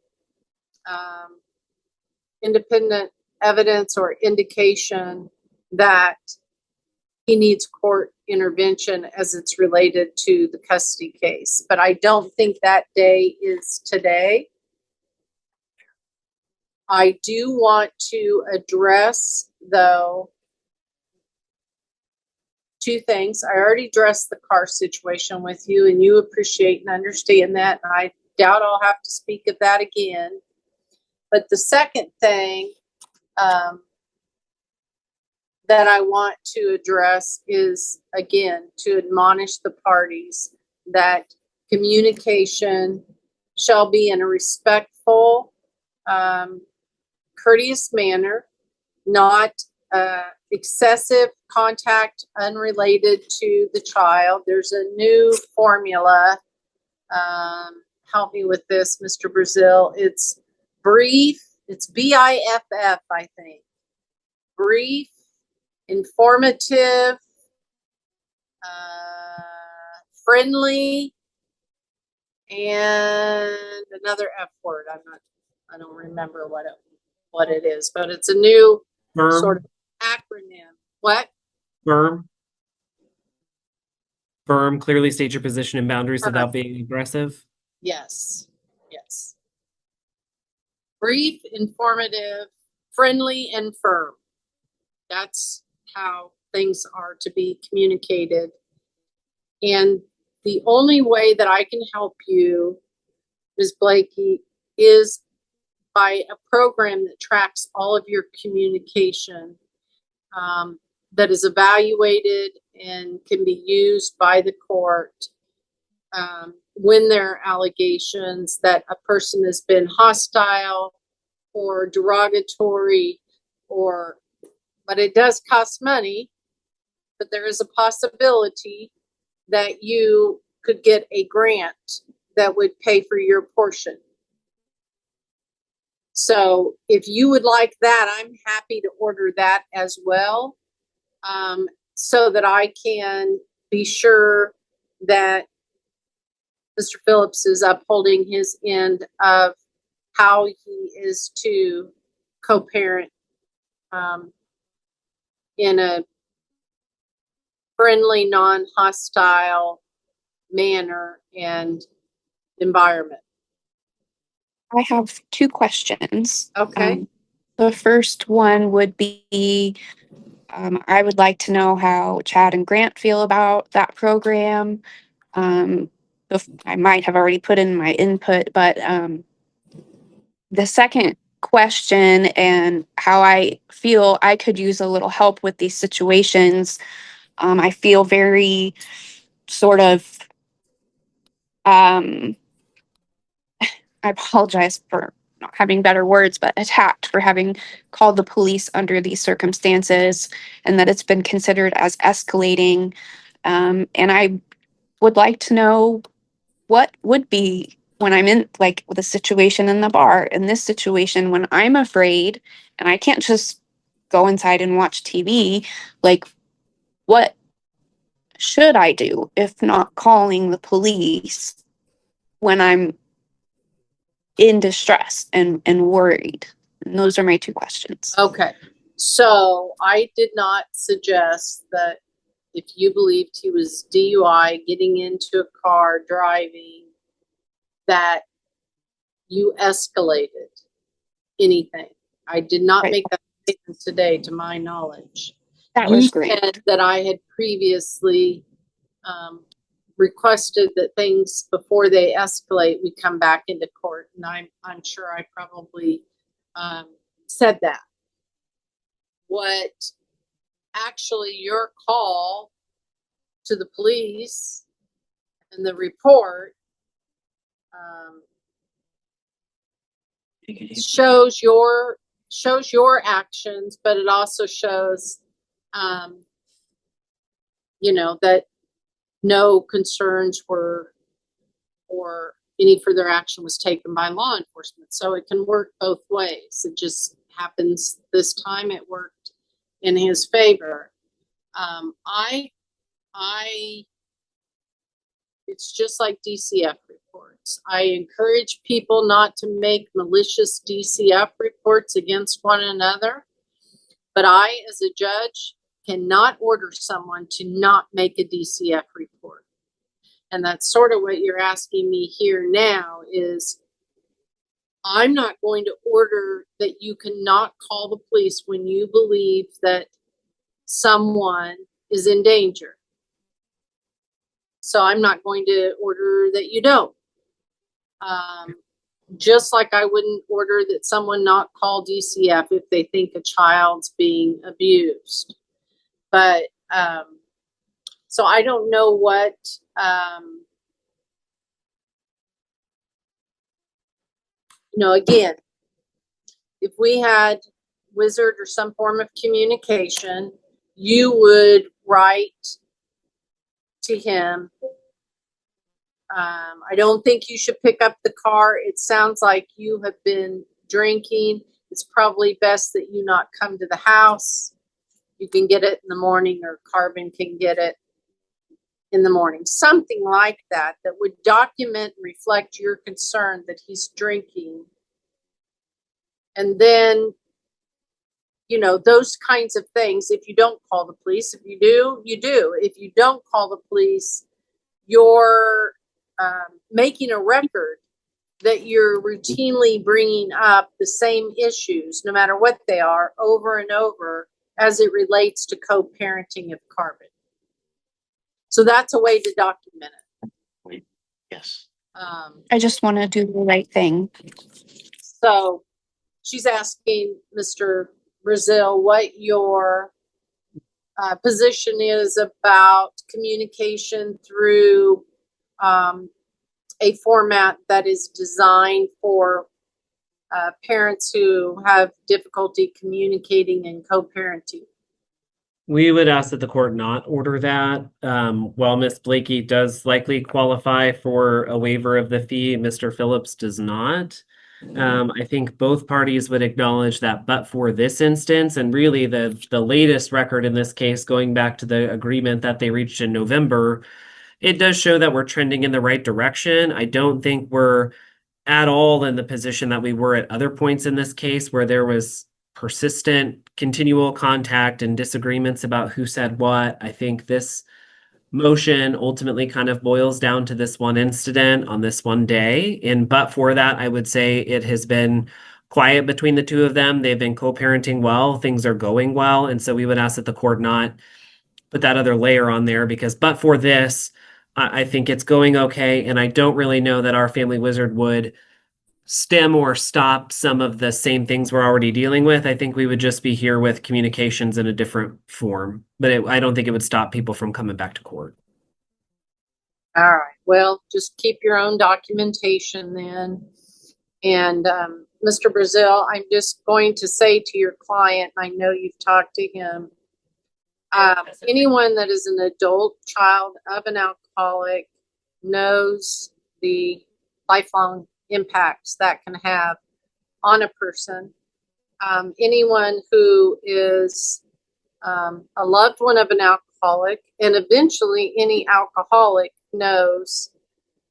independent evidence or indication that he needs court intervention as it's related to the custody case. But I don't think that day is today. I do want to address, though, two things. I already addressed the car situation with you, and you appreciate and understand that. And I doubt I'll have to speak of that again. But the second thing that I want to address is, again, to admonish the parties that communication shall be in a respectful, courteous manner, not excessive contact unrelated to the child. There's a new formula. Help me with this, Mr. Brazil. It's brief. It's BIFF, I think. Brief, informative, friendly, and another F word. I don't remember what it what it is, but it's a new sort Firm, of acronym. What? firm, firm, clearly state your position and boundaries Firm. without being aggressive. Yes, yes. Brief, informative, friendly, and firm. That's how things are to be communicated. And the only way that I can help you, Ms. Blakey, is by a program that tracks all of your communication, that is evaluated and can be used by the court when there are allegations that a person has been hostile or derogatory, but it does cost money, but there is a possibility that you could get a grant that would pay for your portion. So if you would like that, I'm happy to order that as well, so that I can be sure that Mr. Phillips is upholding his end of how he is to co-parent in a friendly, non-hostile manner and environment. I have two questions. Okay. The first one would be, I would like to know how Chad and Grant feel about that program. I might have already put in my input, but the second question and how I feel I could use a little help with these situations. I feel very sort of, I apologize for not having better words, but attacked for having called the police under these circumstances, and that it's been considered as escalating. And I would like to know what would be when I'm in like with a situation in the bar, in this situation when I'm afraid and I can't just go inside and watch TV, like what should I do if not calling the police when I'm in distress and worried? And those are my two questions. Okay. So I did not suggest that if you believed he was DUI, getting into a car, driving, that you escalated anything. I did not Right. make that statement today, to my knowledge. That You was great. said that I had previously requested that things before they escalate, we come back into court, and I'm sure I probably said that. What actually your call to the police and the report shows your actions, but it also shows that no concerns were or any further action was taken by law enforcement. So it can work both ways. It just happens this time it worked in his favor. It's just like DCF reports. I encourage people not to make malicious DCF reports against one another, but I, as a judge, cannot order someone to not make a DCF report. And that's sort of what you're asking me here now is I'm not going to order that you cannot call the police when you believe that someone is in danger. So I'm not going to order that you don't. Just like I wouldn't order that someone not call DCF if they think a child's being abused. But so I don't know what again, if we had Wizard or some form of communication, you would write to him. I don't think you should pick up the car. It sounds like you have been drinking. It's probably best that you not come to the house. You can get it in the morning, or Carbon can get it in the morning. Something like that would document and reflect your concern that he's drinking. And then you know, those kinds of things. If you don't call the police, if you do, you do. If you don't call the police, you're making a record that you're routinely bringing up the same issues, no matter what they are, over and over as it relates to co-parenting of Carbon. So that's a way to document it. Yes. I just want to do the right thing. So she's asking Mr. Brazil what your position is about communication through a format that is designed for parents who have difficulty communicating and co-parenting. We would ask that the court not order that. While Ms. Blakey does likely qualify for a waiver of the fee, Mr. Phillips does not. I think both parties would acknowledge that, but for this instance, and really the latest record in this case, going back to the agreement that they reached in November, it does show that we're trending in the right direction. I don't think we're at all in the position that we were at other points in this case where there was persistent, continual contact and disagreements about who said what. I think this motion ultimately kind of boils down to this one incident on this one day. And but for that, I would say it has been quiet between the two of them. They've been co-parenting well. Things are going well. And so we would ask that the court not put that other layer on there because but for this, I think it's going okay. And I don't really know that our family wizard would stem or stop some of the same things we're already dealing with. I think we would just be here with communications in a different form, but I don't think it would stop people from coming back to court. All right. Well, just keep your own documentation then. And Mr. Brazil, I'm just going to say to your client, I know you've talked to him, anyone that is an adult child of an alcoholic knows the lifelong impacts that can have on a person. Anyone who is a loved one of an alcoholic, and eventually any alcoholic knows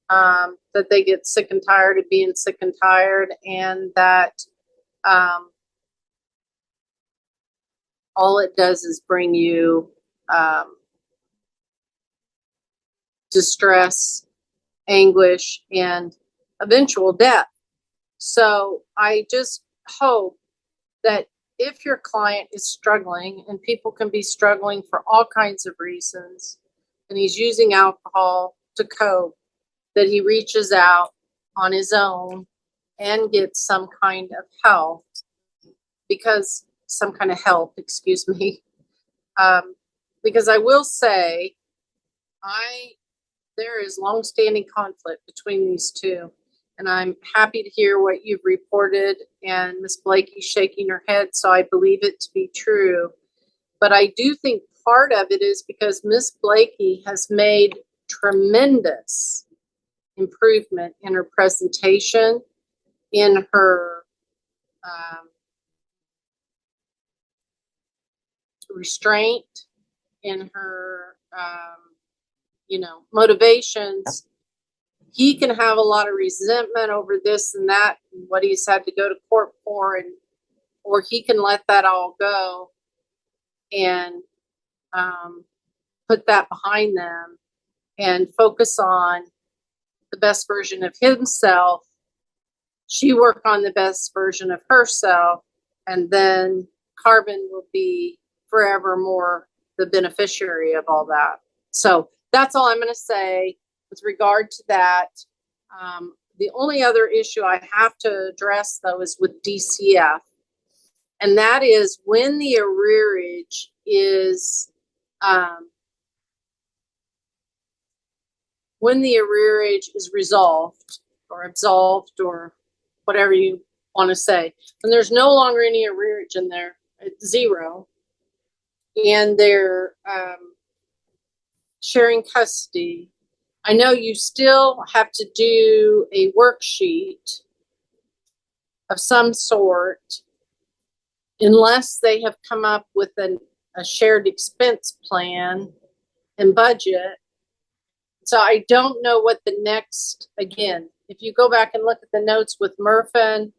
that they get sick and tired of being sick and tired, and that all it does is bring you distress, anguish, and eventual death. So I just hope that if your client is struggling, and people can be struggling for all kinds of reasons, and he's using alcohol to cope, that he reaches out on his own and gets some kind of help, because I will say, there is longstanding conflict between these two. And I'm happy to hear what you've reported, and Ms. Blakey's shaking her head, so I believe it to be true. But I do think part of it is because Ms. Blakey has made tremendous improvement in her presentation, in her restraint, in her motivations. He can have a lot of resentment over this and that, and what he's had to go to court for, or he can let that all go and put that behind them and focus on the best version of himself. She work on the best version of herself, and then Carbon will be forevermore the beneficiary of all that. So that's all I'm going to say with regard to that. The only other issue I have to address, though, is with DCF. And that is when the arrearage is resolved or absolved, or whatever you want to say. When there's no longer any arrearage in there, it's zero, and they're sharing custody, I know you still have to do a worksheet of some sort, unless they have come up with a shared expense plan and budget. So I don't know what the next, again, if you go back and look at the notes with Murphin,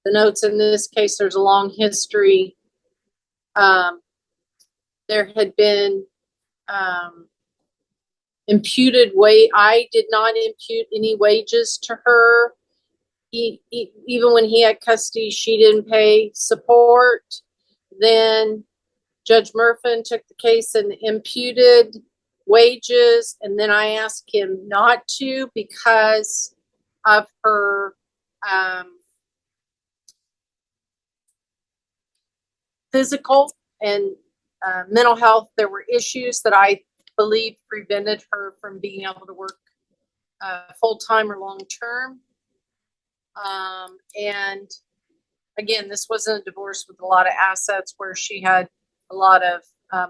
the notes in this case, there's a long history There had been imputed I did not impute any wages to her. Even when he had custody, she didn't pay support. Then Judge Murphin took the case and imputed wages, and then I asked him not to because of her physical and mental health. There were issues that I believe prevented her from being able to work full-time or long-term. And again, this wasn't a divorce with a lot of assets where she had a lot of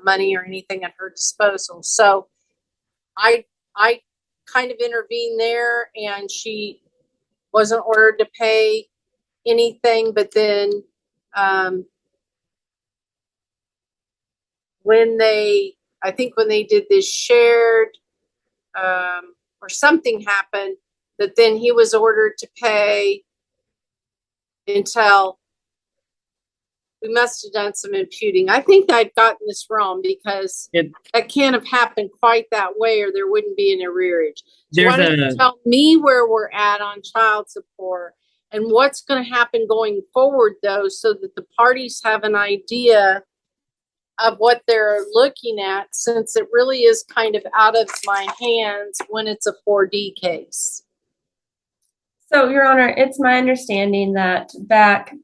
money or anything at her disposal. So I kind of intervened there, and she wasn't ordered to pay anything. But then when they did this shared or something happened, that then he was ordered to pay until we must have done some imputing. I think I'd gotten this wrong because that can't have happened quite that way, or there wouldn't be an arrearage. So why don't you tell me where we're at on child support and what's going to happen going forward, though, so that the parties have an idea of what they're looking at, since it really is kind of out of my hands when it's a 4D case. So, Your Honor, it's my understanding that back,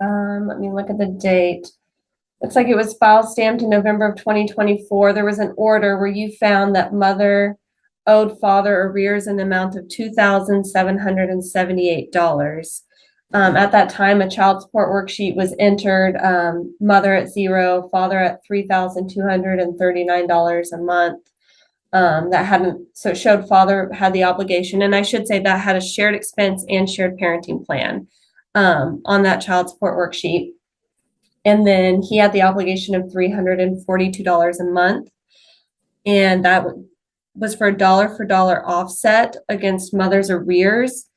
let me look at the date. Looks like it was file stamped in November of 2024. There was an order where you found that mother owed father arrears in the amount of $2,778. At that time, a child support worksheet was entered, mother at $0, father at $3,239 a month. So it showed father had the obligation, and I should say that had a shared expense and shared parenting plan on that child support worksheet. And then he had the obligation of $342 a month, and that was for a dollar-for-dollar offset against mother's arrears.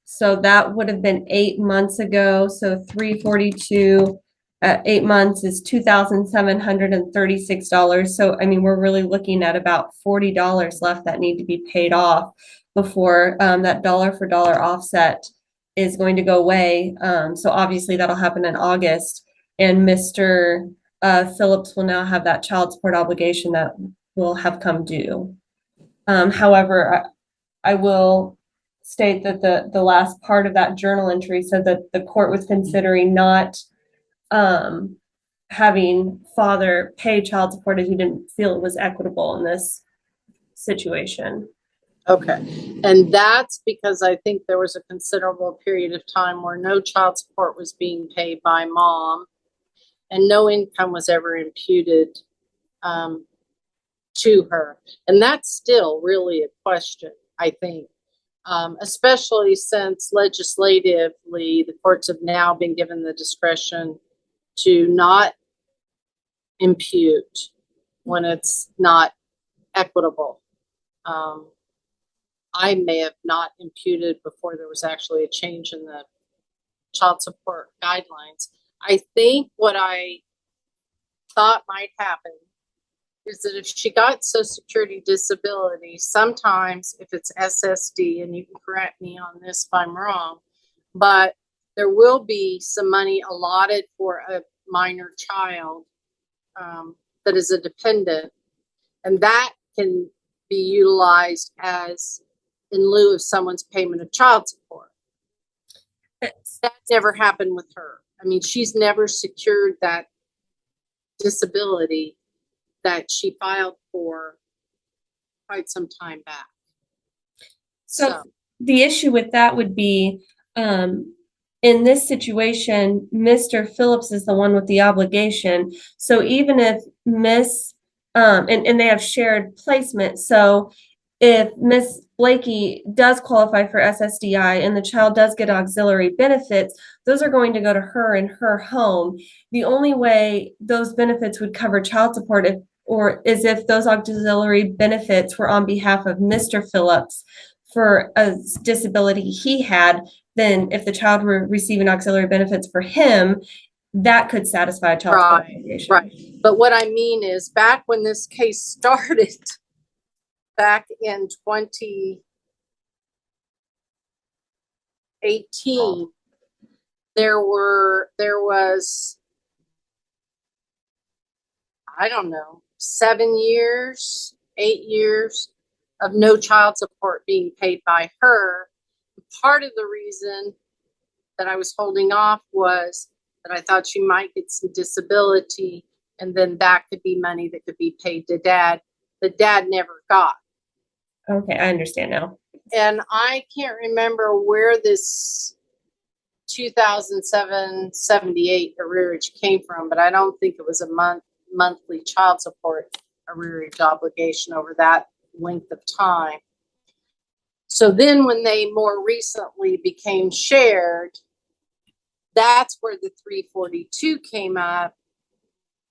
So that would have been 8 months ago. So 342 at 8 months is $2,736. So, I mean, we're really looking at about $40 left that need to be paid off before that dollar-for-dollar offset is going to go away. So obviously that'll happen in August, and Mr. Phillips will now have that child support obligation that will have come due. However, I will state that the last part of that journal entry said that the court was considering not having father pay child support as he didn't feel it was equitable in this situation. Okay. And that's because I think there was a considerable period of time where no child support was being paid by mom, and no income was ever imputed to her. And that's still really a question, I think, especially since legislatively the courts have now been given the discretion to not impute when it's not equitable. I may have not imputed before there was actually a change in the child support guidelines. I think what I thought might happen is that if she got Social Security disability, sometimes if it's SSD, and you can correct me on this if I'm wrong, but there will be some money allotted for a minor child that is a dependent, and that can be utilized as in lieu of someone's payment of child support. That never happened with her. I mean, she's never secured that disability that she filed for quite some time back. So the issue with that would be, in this situation, Mr. Phillips is the one with the obligation. So even if Miss, and they have shared placement. So if Miss Blakey does qualify for SSDI and the child does get auxiliary benefits, those are going to go to her in her home. The only way those benefits would cover child support is if those auxiliary benefits were on behalf of Mr. Phillips for a disability he had. Then if the child were receiving auxiliary benefits for him, that could satisfy a child support obligation. Right. But what I mean is back when this case started, back in 2018, there was, I don't know, 7 years, 8 years of no child support being paid by her. Part of the reason that I was holding off was that I thought she might get some disability, and then that could be money that could be paid to dad. The dad never got. Okay, I understand now. And I can't remember where this 2007-78 arrearage came from, but I don't think it was a monthly child support arrearage obligation over that length of time. So then when they more recently became shared, that's where the 342 came up.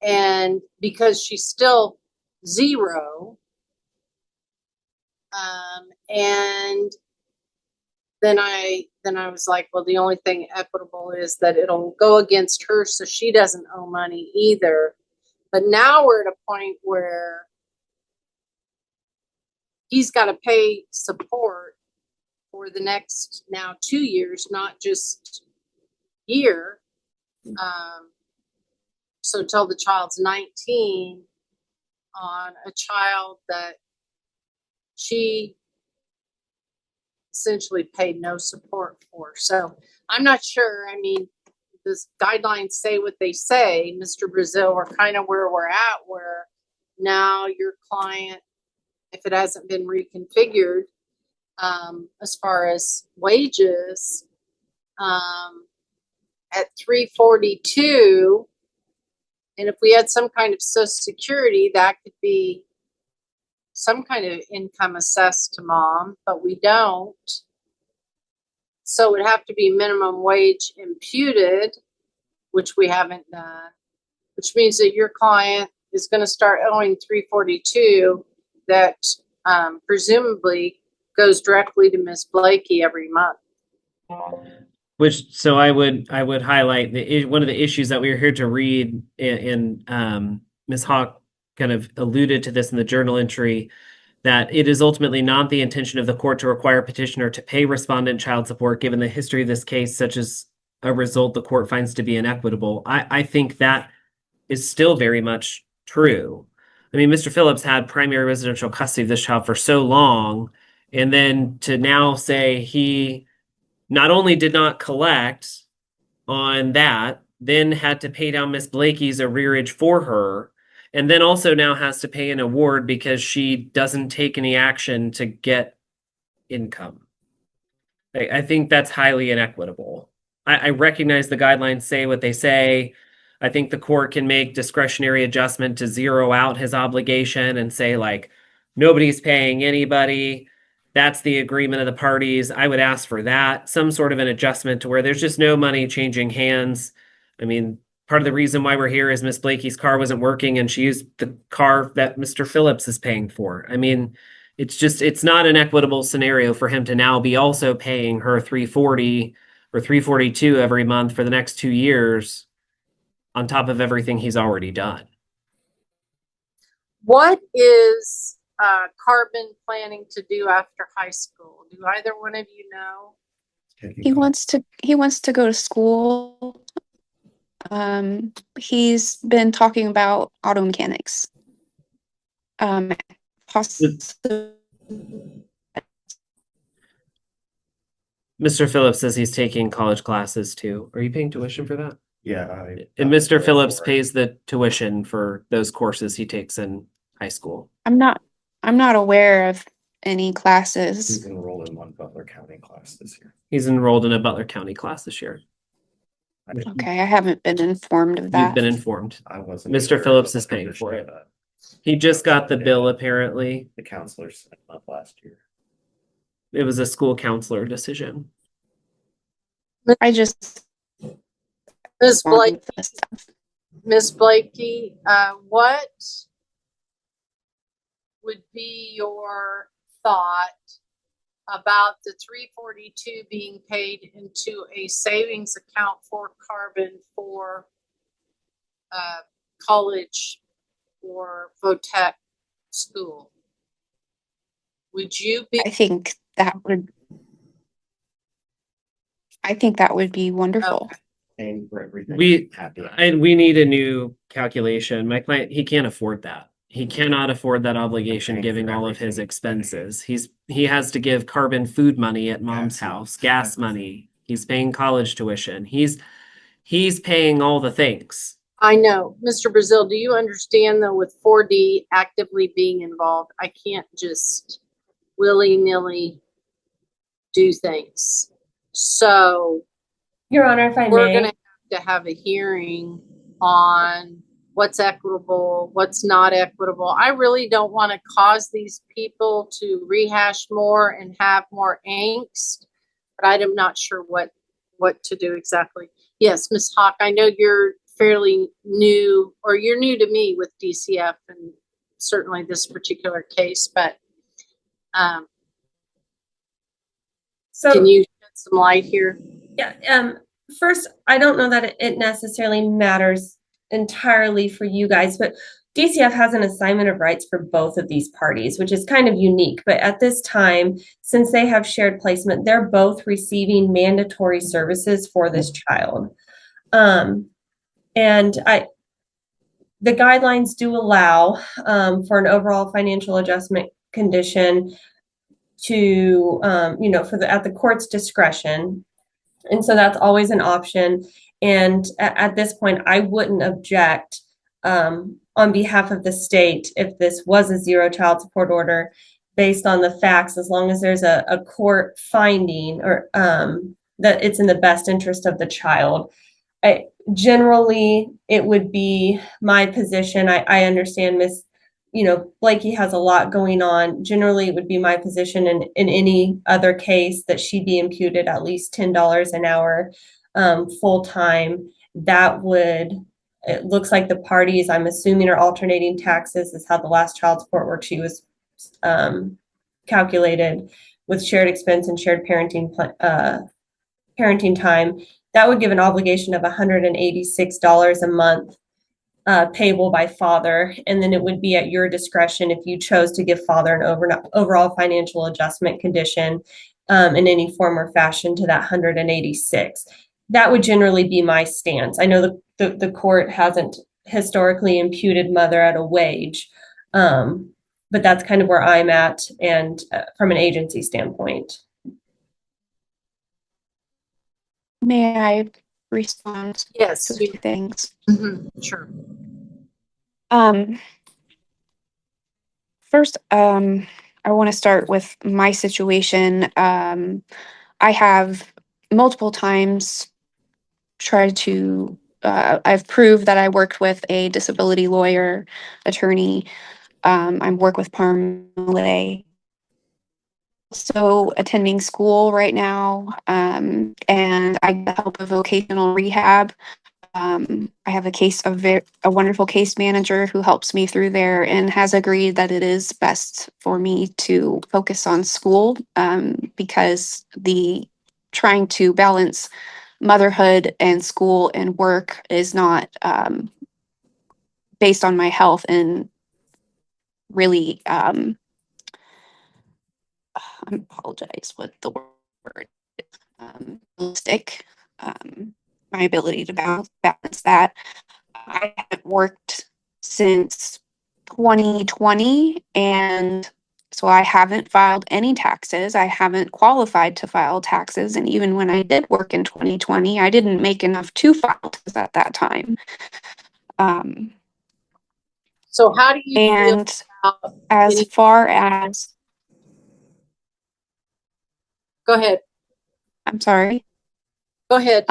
And because she's still zero, and then I was like, well, the only thing equitable is that it'll go against her so she doesn't owe money either. But now we're at a point where he's got to pay support for the next now 2 years, not just year. So till the child's 19, on a child that she essentially paid no support for. So I'm not sure. I mean, the guidelines say what they say. Mr. Brazil, we're kind of where we're at, where now your client, if it hasn't been reconfigured, as far as wages, at 342, and if we had some kind of Social Security, that could be some kind of income assessed to mom, but we don't. So it would have to be minimum wage imputed, which we haven't done, which means that your client is going to start owing 342 that presumably goes directly to Miss Blakey every month. So I would highlight one of the issues that we were here to read, and Ms. Hawk kind of alluded to this in the journal entry, that it is ultimately not the intention of the court to require petitioner to pay respondent child support given the history of this case, such as a result the court finds to be inequitable. I think that is still very much true. I mean, Mr. Phillips had primary residential custody of this child for so long, and then to now say he not only did not collect on that, then had to pay down Miss Blakey's arrearage for her, and then also now has to pay an award because she doesn't take any action to get income. I think that's highly inequitable. I recognize the guidelines say what they say. I think the court can make discretionary adjustment to zero out his obligation and say, like, nobody's paying anybody. That's the agreement of the parties. I would ask for that, some sort of an adjustment to where there's just no money changing hands. I mean, part of the reason why we're here is Miss Blakey's car wasn't working and she used the car that Mr. Phillips is paying for. I mean, it's not an equitable scenario for him to now be also paying her 340 or 342 every month for the next 2 years on top of everything he's already done. What is Carbon planning to do after high school? Do either one of you know? He wants to go to school. He's been talking about auto mechanics. Mr. Phillips says he's taking college classes too. Are you paying tuition for that? Yeah. And Mr. Phillips pays the tuition for those courses he takes in high school. I'm not aware of any classes. He's enrolled in one Butler County class this year. He's enrolled in a Butler County class this year. Okay, I haven't been informed of that. You've been informed. I wasn't. Mr. Phillips is paying for it. He just got the bill, apparently. The counselors set him up last year. It was a school counselor decision. I just Ms. Blake, want this stuff. Ms. Blakey, what would be your thought about the 342 being paid into a savings account for Carbon for college or VOTEC school. Would you be? I think that would be wonderful. Okay. Paying for everything. We- Happy. And we need a new calculation. My client, he can't afford that. He cannot afford that obligation, Okay, given for all of his everything. expenses. He has to give carbon food money at mom's Gas. house, gas money. He's paying college tuition. He's paying all the things. I know. Mr. Brazil, do you understand though, with 4D actively being involved, I can't just willy-nilly do things. So Your Honor, if I we're may. gonna have to have a hearing on what's equitable, what's not equitable. I really don't want to cause these people to rehash more and have more angst, but I'm not sure what to do exactly. Yes, Ms. Hawk, I know you're fairly new, or you're new to me with DCF and certainly this particular case, but So can you shed some light here? yeah, first, I don't know that it necessarily matters entirely for you guys, but DCF has an assignment of rights for both of these parties, which is kind of unique. But at this time, since they have shared placement, they're both receiving mandatory services for this child. And the guidelines do allow for an overall financial adjustment condition to, at the court's discretion. And so that's always an option. And at this point, I wouldn't object on behalf of the state if this was a zero child support order based on the facts, as long as there's a court finding or that it's in the best interest of the child. Generally, it would be my position. I understand Blakey has a lot going on. Generally, it would be my position in any other case that she be imputed at least $10 an hour full time. It looks like the parties, I'm assuming, are alternating taxes, is how the last child support worksheet was calculated with shared expense and shared parenting time. That would give an obligation of $186 a month payable by father, and then it would be at your discretion if you chose to give father an overall financial adjustment condition in any form or fashion to that 186. That would generally be my stance. I know the court hasn't historically imputed mother at a wage, but that's kind of where I'm at, and from an agency standpoint. May I respond Yes. to a few things? Sure. First, I want to start with my situation. I have multiple times tried to, I've proved that I worked with a disability lawyer, attorney. I work with Parmalee. Also attending school right now, and I get help with vocational rehab. I have a wonderful case manager who helps me through there and has agreed that it is best for me to focus on school, because the trying to balance motherhood and school and work is not based on my health and really I apologize what the word realistic, my ability to balance that. I haven't worked since 2020, and so I haven't filed any taxes. I haven't qualified to file taxes, and even when I did work in 2020, I didn't make enough to file taxes at that time. So how do you feel And about as any? far as, Go ahead. I'm sorry. Go ahead.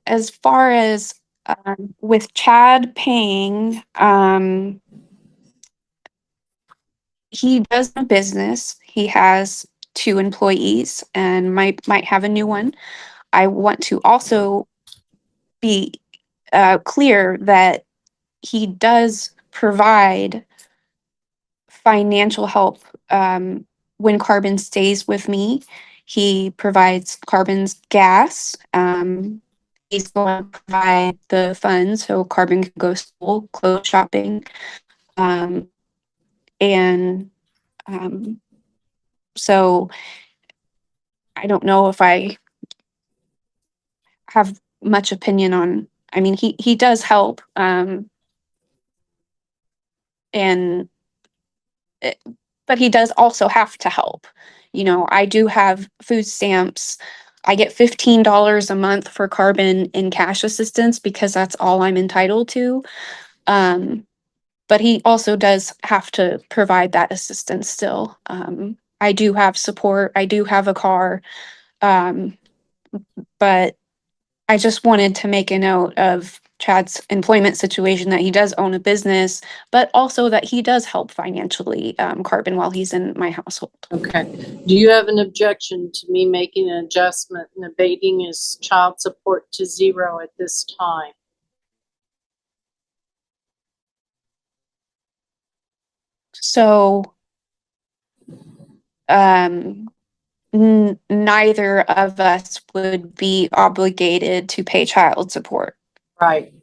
As far as with Chad paying, he does a business. He has 2 employees and might have a new one. I want to also be clear that he does provide financial help when Carbon stays with me. He provides Carbon's gas. he's going to provide the funds so Carbon can go to school, clothes shopping. So I don't know if I have much opinion on, I mean, he does help. And but he does also have to help. You know, I do have food stamps. I get $15 a month for Carbon in cash assistance because that's all I'm entitled to. But he also does have to provide that assistance still. I do have support. I do have a car. But I just wanted to make a note of Chad's employment situation, that he does own a business, but also that he does help financially, Carbon, while he's in my household. Okay. Do you have an objection to me making an adjustment and abating his child support to 0 at this time? So, neither of us would be obligated to pay child support. Right.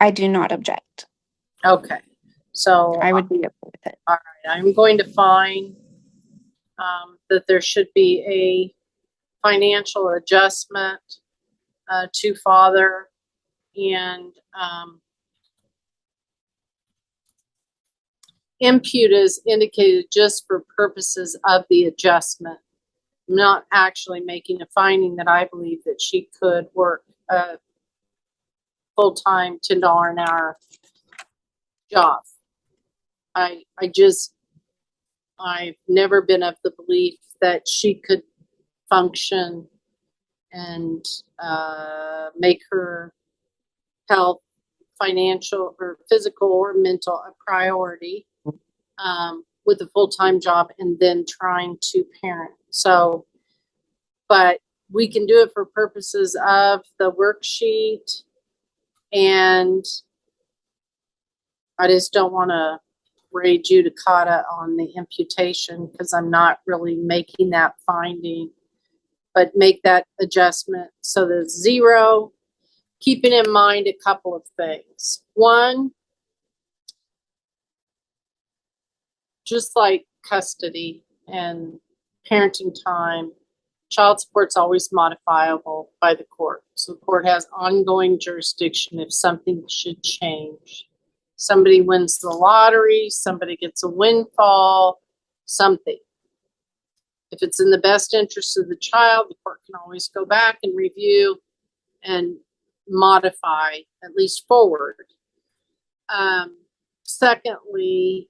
I do not object. Okay. So I would be okay with it. all right, I'm going to find that there should be a financial adjustment to father, and impute is indicated just for purposes of the adjustment. I'm not actually making a finding that I believe that she could work a full-time $10 an hour job. I've never been of the belief that she could function and make her health, financial or physical or mental, a priority with a full-time job and then trying to parent. So, but we can do it for purposes of the worksheet, and I just don't want to raid judicata on the imputation because I'm not really making that finding, but make that adjustment so that it's 0, keeping in mind a couple of things. One, just like custody and parenting time, child support's always modifiable by the court. So the court has ongoing jurisdiction if something should change. Somebody wins the lottery, somebody gets a windfall, something. If it's in the best interest of the child, the court can always go back and review and modify, at least forward. Secondly,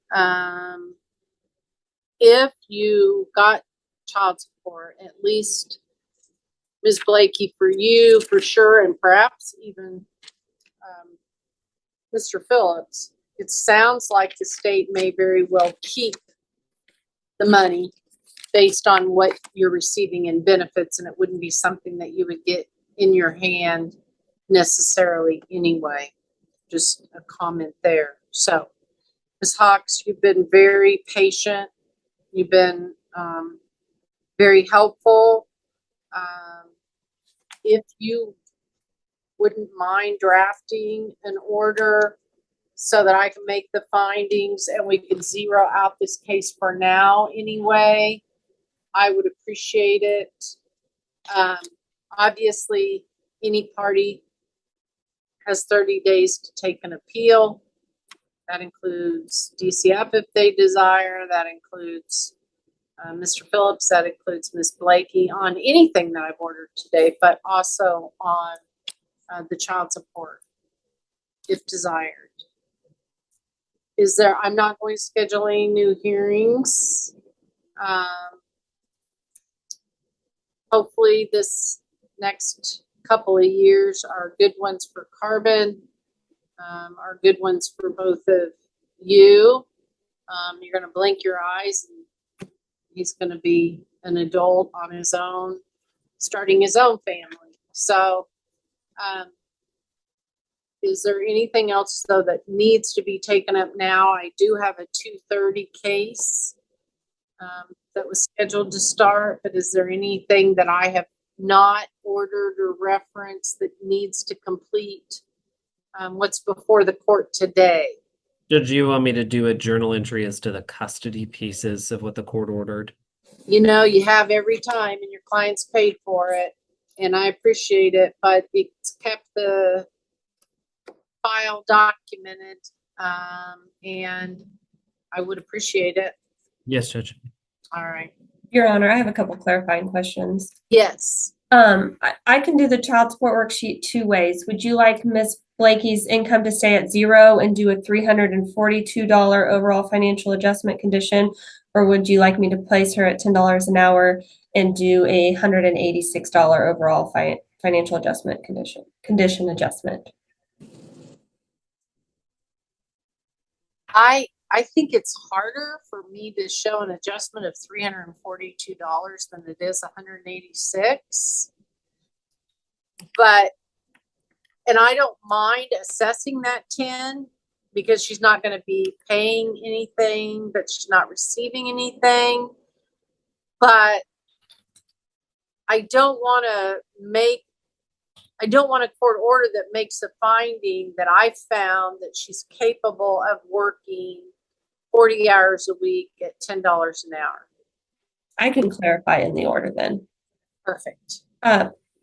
if you got child support, at least Ms. Blakey, for you, for sure, and perhaps even Mr. Phillips, it sounds like the state may very well keep the money based on what you're receiving in benefits, and it wouldn't be something that you would get in your hand necessarily anyway. Just a comment there. So, Ms. Hawks, you've been very patient. You've been very helpful. If you wouldn't mind drafting an order so that I can make the findings and we can 0 out this case for now anyway, I would appreciate it. Obviously, any party has 30 days to take an appeal. That includes DCF if they desire. That includes Mr. Phillips. That includes Ms. Blakey on anything that I've ordered today, but also on the child support if desired. I'm not going to schedule any new hearings. Hopefully this next couple of years are good ones for Carbon, are good ones for both of you. You're going to blink your eyes and he's going to be an adult on his own, starting his own family. So, is there anything else though that needs to be taken up now? I do have a 2:30 case that was scheduled to start, but is there anything that I have not ordered or referenced that needs to complete what's before the court today. Did you want me to do a journal entry as to the custody pieces of what the court ordered? You know, you have every time and your client's paid for it, and I appreciate it, but it's kept the file documented, and I would appreciate it. Yes, Judge. All right. Your Honor, I have a couple clarifying questions. Yes. I can do the child support worksheet two ways. Would you like Miss Blakey's income to stay at 0 and do a $342 overall financial adjustment condition? Or would you like me to place her at $10 an hour and do a $186 overall financial adjustment condition adjustment? I think it's harder for me to show an adjustment of $342 than it is $186. But, and I don't mind assessing that 10 because she's not going to be paying anything, but she's not receiving anything. But I don't want a court order that makes a finding that I found that she's capable of working 40 hours a week at $10 an hour. I can clarify in the order then. Perfect.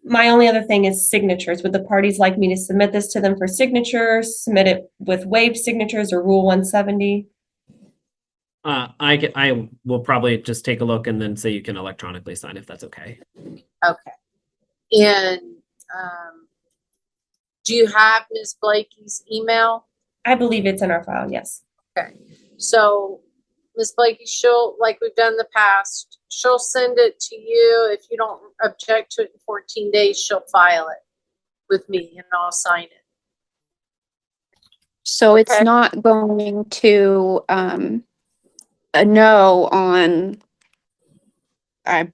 My only other thing is signatures. Would the parties like me to submit this to them for signatures, submit it with waived signatures or Rule 170? I will probably just take a look and then say you can electronically sign if that's okay. Okay. And do you have Ms. Blakey's email? I believe it's in our file, yes. Okay. So Ms. Blakey, she'll, like we've done in the past, she'll send it to you. If you don't object to it in 14 days, she'll file it with me and I'll sign it. So it's Okay. not going to, a no on, I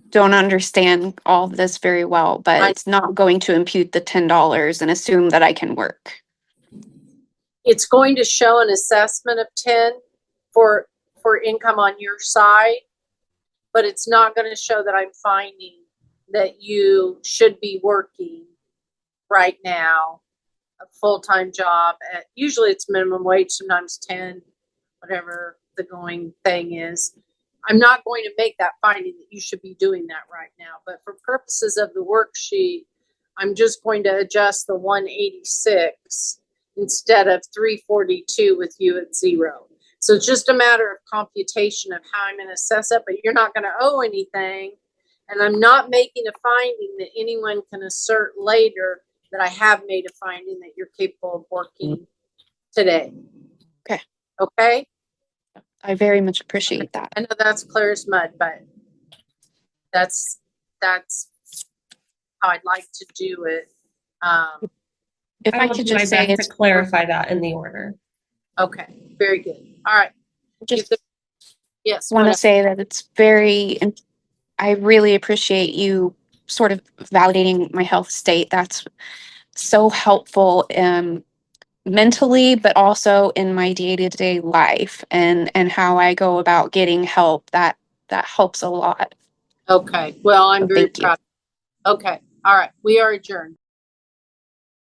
don't understand all of this very well, but it's not going to impute the $10 and assume that I can work. It's going to show an assessment of 10 for income on your side, but it's not going to show that I'm finding that you should be working right now a full-time job at, usually it's minimum wage, sometimes 10, whatever the going thing is. I'm not going to make that finding that you should be doing that right now, but for purposes of the worksheet, I'm just going to adjust the 186 instead of 342 with you at 0. So it's just a matter of computation of how I'm going to assess it, but you're not going to owe anything. And I'm not making a finding that anyone can assert later that I have made a finding that you're capable of working today. Okay. Okay? I very much appreciate that. I know that's clear as mud, but that's how I'd like to do it. If I will could do my just say best it's to clarify that in the order. Okay, very good. All right. just Yes. want what to else? say that it's very, I really appreciate you sort of validating my health state. That's so helpful mentally, but also in my day-to-day life and how I go about getting help. That helps a lot. Okay. Well, I'm So very thank you. proud. Okay. All right. We are adjourned.